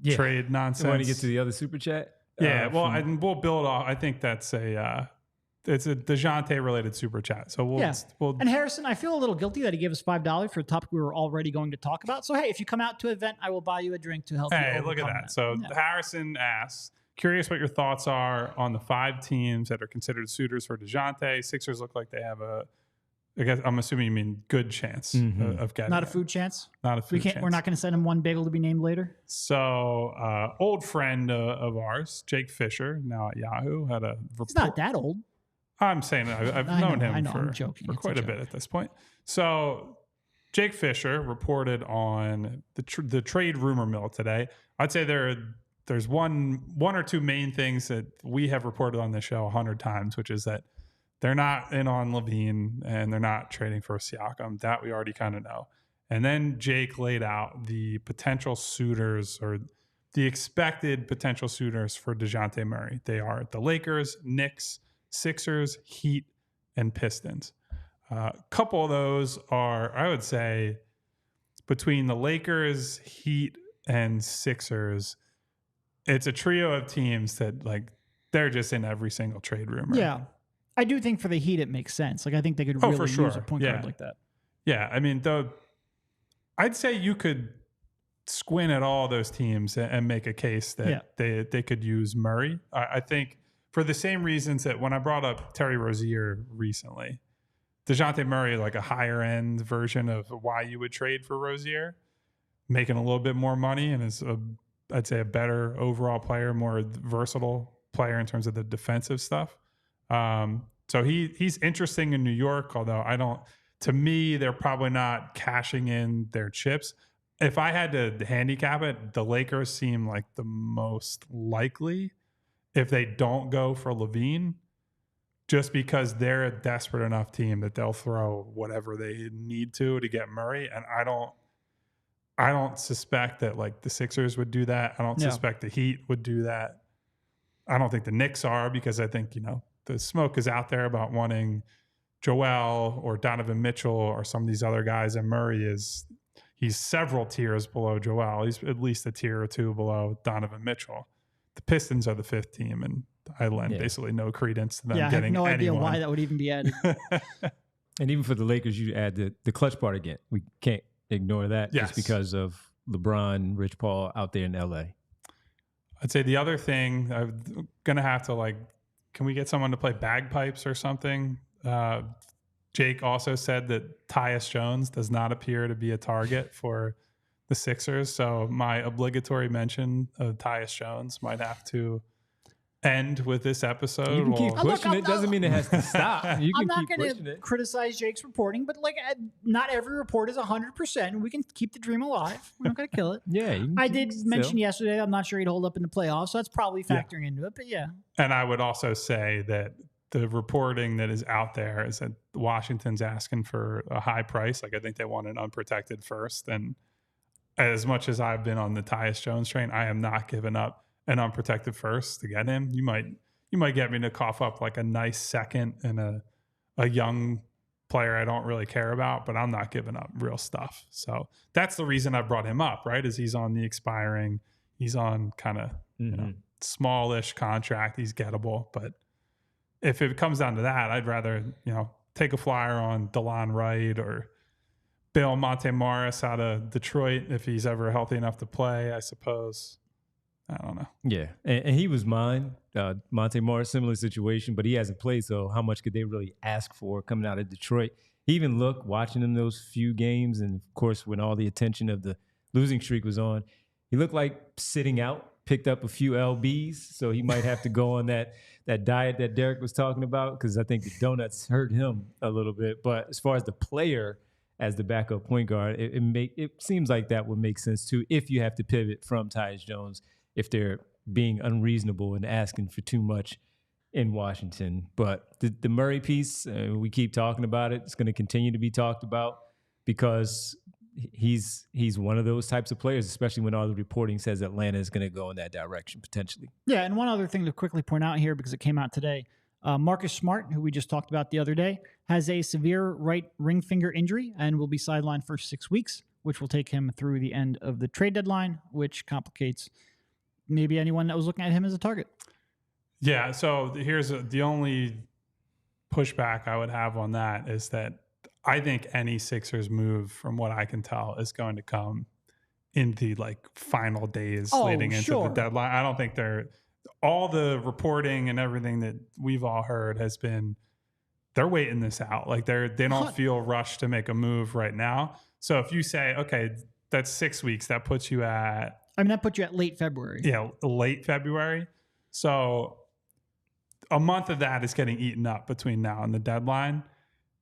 trade nonsense? You want to get to the other super chat? Yeah, we'll build off. I think that's it's a Dejounte related super chat. So we'll. And Harrison, I feel a little guilty that he gave us $5 for a topic we were already going to talk about. So hey, if you come out to an event, I will buy you a drink to help. Hey, look at that. So Harrison asks, curious what your thoughts are on the 5 teams that are considered suitors for Dejounte. Sixers look like they have I guess I'm assuming you mean good chance of getting not a food chance. Not a food chance. We're not going to send him one bagel to be named later. So, old friend of ours, Jake Fisher, now at Yahoo, had a report. He's not that old. I'm saying I've known him for quite a bit at this point. So, Jake Fisher reported on the trade rumor mill today. I'd say there's one or two main things that we have reported on this show 100 times, which is that they're not in on LaVine and they're not trading for Siakam. That we already kind of know. And then Jake laid out the potential suitors, or the expected potential suitors for Dejounte Murray. They are the Lakers, Knicks, Sixers, Heat, and Pistons. A couple of those are, I would say, between the Lakers, Heat, and Sixers, it's a trio of teams that they're just in every single trade rumor. Yeah. I do think for the Heat, it makes sense. I think they could really use a point guard like that. Yeah. I mean, I'd say you could squint at all those teams and make a case that they could use Murray. I think for the same reasons that when I brought up Terry Rozier recently, Dejounte Murray, like a higher end version of why you would trade for Rozier, making a little bit more money and is I'd say a better overall player, more versatile player in terms of the defensive stuff. So he's interesting in New York, although to me, they're probably not cashing in their chips. If I had to handicap it, the Lakers seem like the most likely if they don't go for LaVine, just because they're a desperate enough team that they'll throw whatever they need to get Murray. And I don't suspect that the Sixers would do that. I don't suspect the Heat would do that. I don't think the Knicks are, because I think, the smoke is out there about wanting Joel or Donovan Mitchell or some of these other guys, and Murray he's several tiers below Joel. He's at least a tier or two below Donovan Mitchell. The Pistons are the 5th team, and I lend basically no credence to them getting anyone. I have no idea why that would even be added. And even for the Lakers, you add the clutch part again. We can't ignore that just because of LeBron, Rich Paul out there in LA. I'd say the other thing, I'm going to have to can we get someone to play bagpipes or something? Jake also said that Tyus Jones does not appear to be a target for the Sixers. So my obligatory mention of Tyus Jones might have to end with this episode. You can keep pushing it. Doesn't mean it has to stop. You can I'm not keep pushing it. Criticize Jake's reporting, but not every report is 100%. We can keep the dream alive. We're not going to kill it. Yeah. I did mention yesterday, I'm not sure he'd hold up in the playoffs, so that's probably factoring into it, but yeah. And I would also say that the reporting that is out there is that Washington's asking for a high price. I think they want an unprotected first. And as much as I've been on the Tyus Jones train, I am not giving up an unprotected first to get him. You might get me to cough up a nice second and a young player I don't really care about, but I'm not giving up real stuff. So that's the reason I brought him up, right? Is he's on the expiring, he's on kind of smallish contract, he's gettable. But if it comes down to that, I'd rather take a flyer on DeLon Wright or Bill Monte Morris out of Detroit if he's ever healthy enough to play, I suppose. I don't know. Yeah, and he was mine. Monte Morris, similar situation, but he hasn't played, so how much could they really ask for coming out of Detroit? He even looked, watching him those few games, and of course, when all the attention of the losing streak was on, he looked like sitting out, picked up a few LBs, so he might have to go on that diet that Derek was talking about, because I think the donuts hurt him a little bit. But as far as the player as the backup point guard, it seems like that would make sense too if you have to pivot from Tyus Jones, if they're being unreasonable and asking for too much in Washington. But the Murray piece, we keep talking about it. It's going to continue to be talked about because he's one of those types of players, especially when all the reporting says Atlanta is going to go in that direction potentially. Yeah, and one other thing to quickly point out here, because it came out today, Marcus Smart, who we just talked about the other day, has a severe right ring finger injury and will be sidelined for 6 weeks, which will take him through the end of the trade deadline, which complicates maybe anyone that was looking at him as a target. Yeah, so here's the only pushback I would have on that is that I think any Sixers move, from what I can tell, is going to come in the final days leading into the deadline. I don't think all the reporting and everything that we've all heard has been they're waiting this out. They don't feel rushed to make a move right now. So if you say, okay, that's 6 weeks, that puts you at that puts you at late February. Yeah, late February. So a month of that is getting eaten up between now and the deadline.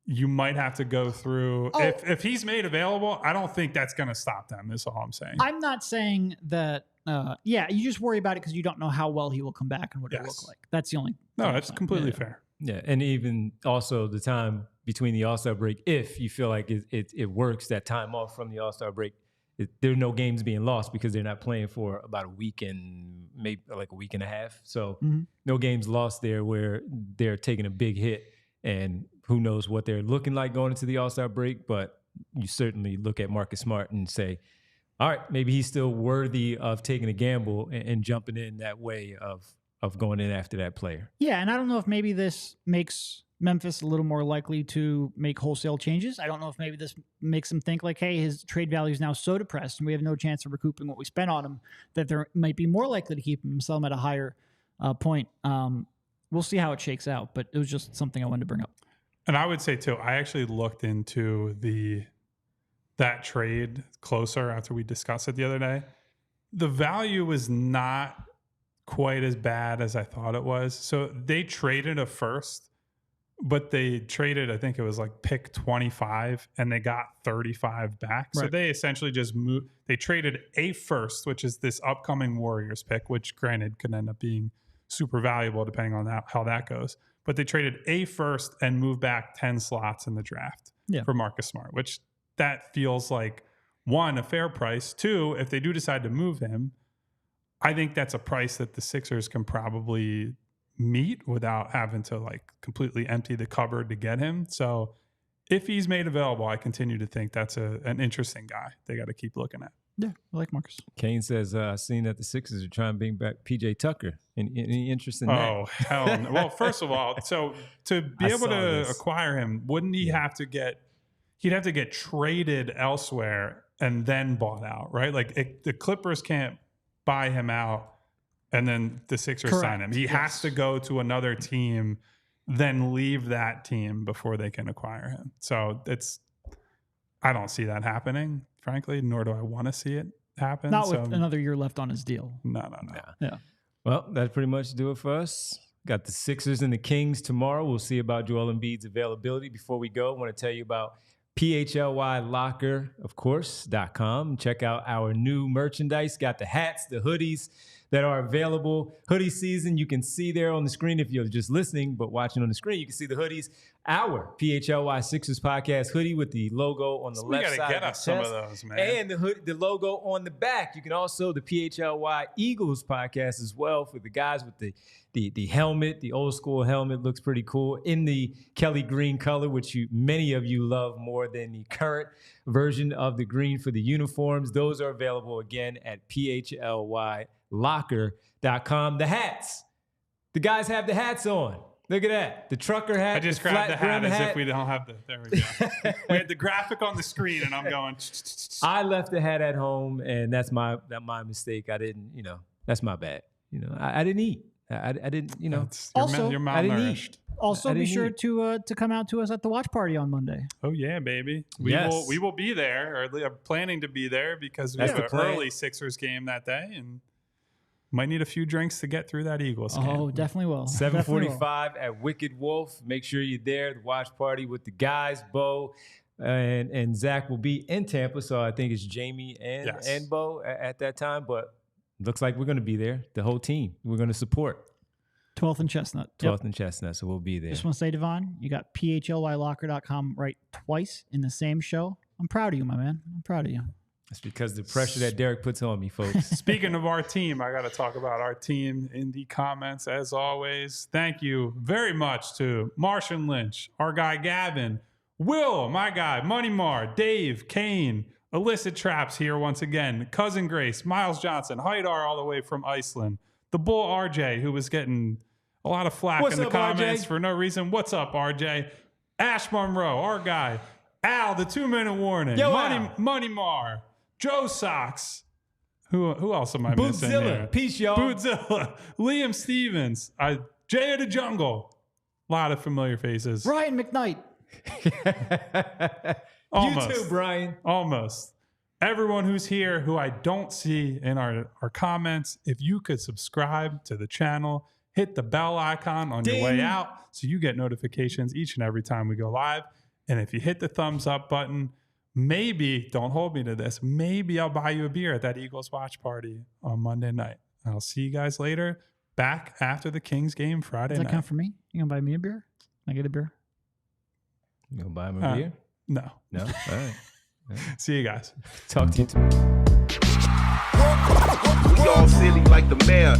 You might have to go through. If he's made available, I don't think that's going to stop them, is all I'm saying. I'm not saying that, you just worry about it because you don't know how well he will come back and what it'll look like. That's the only No, that's completely fair. Yeah, and even also the time between the All-Star break, if you feel like it works, that time off from the All-Star break, there are no games being lost because they're not playing for about a week and maybe a week and a half. So no games lost there where they're taking a big hit, and who knows what they're looking like going into the All-Star break. But you certainly look at Marcus Smart and say, all right, maybe he's still worthy of taking a gamble and jumping in that way of going in after that player. Yeah, and I don't know if maybe this makes Memphis a little more likely to make wholesale changes. I don't know if maybe this makes them think hey, his trade value is now so depressed and we have no chance of recouping what we spent on him, that they might be more likely to keep him and sell him at a higher point. We'll see how it shakes out, but it was just something I wanted to bring up. And I would say too, I actually looked into that trade closer after we discussed it the other day. The value was not quite as bad as I thought it was. So they traded a first, but they traded, I think it was pick 25, and they got 35 back. Right. So they essentially just moved. They traded a first, which is this upcoming Warriors pick, which granted could end up being super valuable depending on how that goes. But they traded a first and moved back 10 slots in the draft for Marcus Smart, which that feels like, one, a fair price. Two, if they do decide to move him, I think that's a price that the Sixers can probably meet without having to like completely empty the cupboard to get him. So if he's made available, I continue to think that's an interesting guy they got to keep looking at. Yeah, I like Marcus. Kane says, I've seen that the Sixers are trying to bring back PJ Tucker. Any interest in that? Oh, hell no. Well, first of all, so to be able to acquire him, wouldn't he have to get – he'd have to get traded elsewhere and then bought out, right? Like the Clippers can't buy him out and then the Sixers sign him. He has to go to another team, then leave that team before they can acquire him. So I don't see that happening, frankly, nor do I want to see it happen. Not with another year left on his deal. No. Yeah. Well, that pretty much do it for us. Got the Sixers and the Kings tomorrow. We'll see about Joel Embiid's availability. Before we go, I want to tell you about PHLY Locker, of course.com. Check out our new merchandise. Got the hats, the hoodies that are available. Hoodie season, you can see there on the screen if you're just listening, but watching on the screen, you can see the hoodies. Our PHLY Sixers podcast hoodie with the logo on the left side. We got to get us some of those, man. And the logo on the back. You can also, the PHLY Eagles podcast as well for the guys with the helmet, the old school helmet looks pretty cool in the Kelly green color, which many of you love more than the current version of the green for the uniforms. Those are available again at PHLYlocker.com. The hats. The guys have the hats on. Look at that. The trucker hat. I just grabbed the hat as if we don't have the. There we go. We had the graphic on the screen, and I'm going. I left the hat at home, and that's my mistake. I didn't, that's my bad. I didn't eat. I didn't, Also, you're malnourished. Also, be sure to come out to us at the watch party on Monday. Oh yeah, baby. We will be there, or are planning to be there because we have an early Sixers game that day, and might need a few drinks to get through that Eagles game. Oh, definitely will. 7:45 at Wicked Wolf. Make sure you're there. The watch party with the guys, Bo and Zach will be in Tampa, so I think it's Jamie and Bo at that time. But looks like we're going to be there. The whole team. We're going to support. 12th and Chestnut. 12th and Chestnut, so we'll be there. Just want to say, Devon, you got PHLYlocker.com right twice in the same show. I'm proud of you, my man. I'm proud of you. It's because the pressure that Derek puts on me, folks. Speaking of our team, I got to talk about our team in the comments, as always. Thank you very much to Martian Lynch, our guy Gavin, Will, my guy, Money Mar, Dave, Kane, Illicit Traps here once again, Cousin Grace, Miles Johnson, Haidar all the way from Iceland, the Bull RJ, who was getting a lot of flack in the comments for no reason. What's up, RJ? Ash Monroe, our guy, Al, the 2-minute warning, Money Mar, Joe Sox. Who else am I missing here? Peace, y'all. Bootzilla, Liam Stevens, Jay of the Jungle. A lot of familiar faces. Ryan McKnight. Almost. You too, Brian. Almost. Everyone who's here who I don't see in our comments, if you could subscribe to the channel, hit the bell icon on your way out so you get notifications each and every time we go live. And if you hit the thumbs up button, maybe, don't hold me to this, maybe I'll buy you a beer at that Eagles watch party on Monday night. I'll see you guys later, back after the Kings game Friday night. Does that count for me? You going to buy me a beer? Can I get a beer? You going to buy him a beer? No. No? All right. See you guys. Talk to you tomorrow. We all silly like the mayor.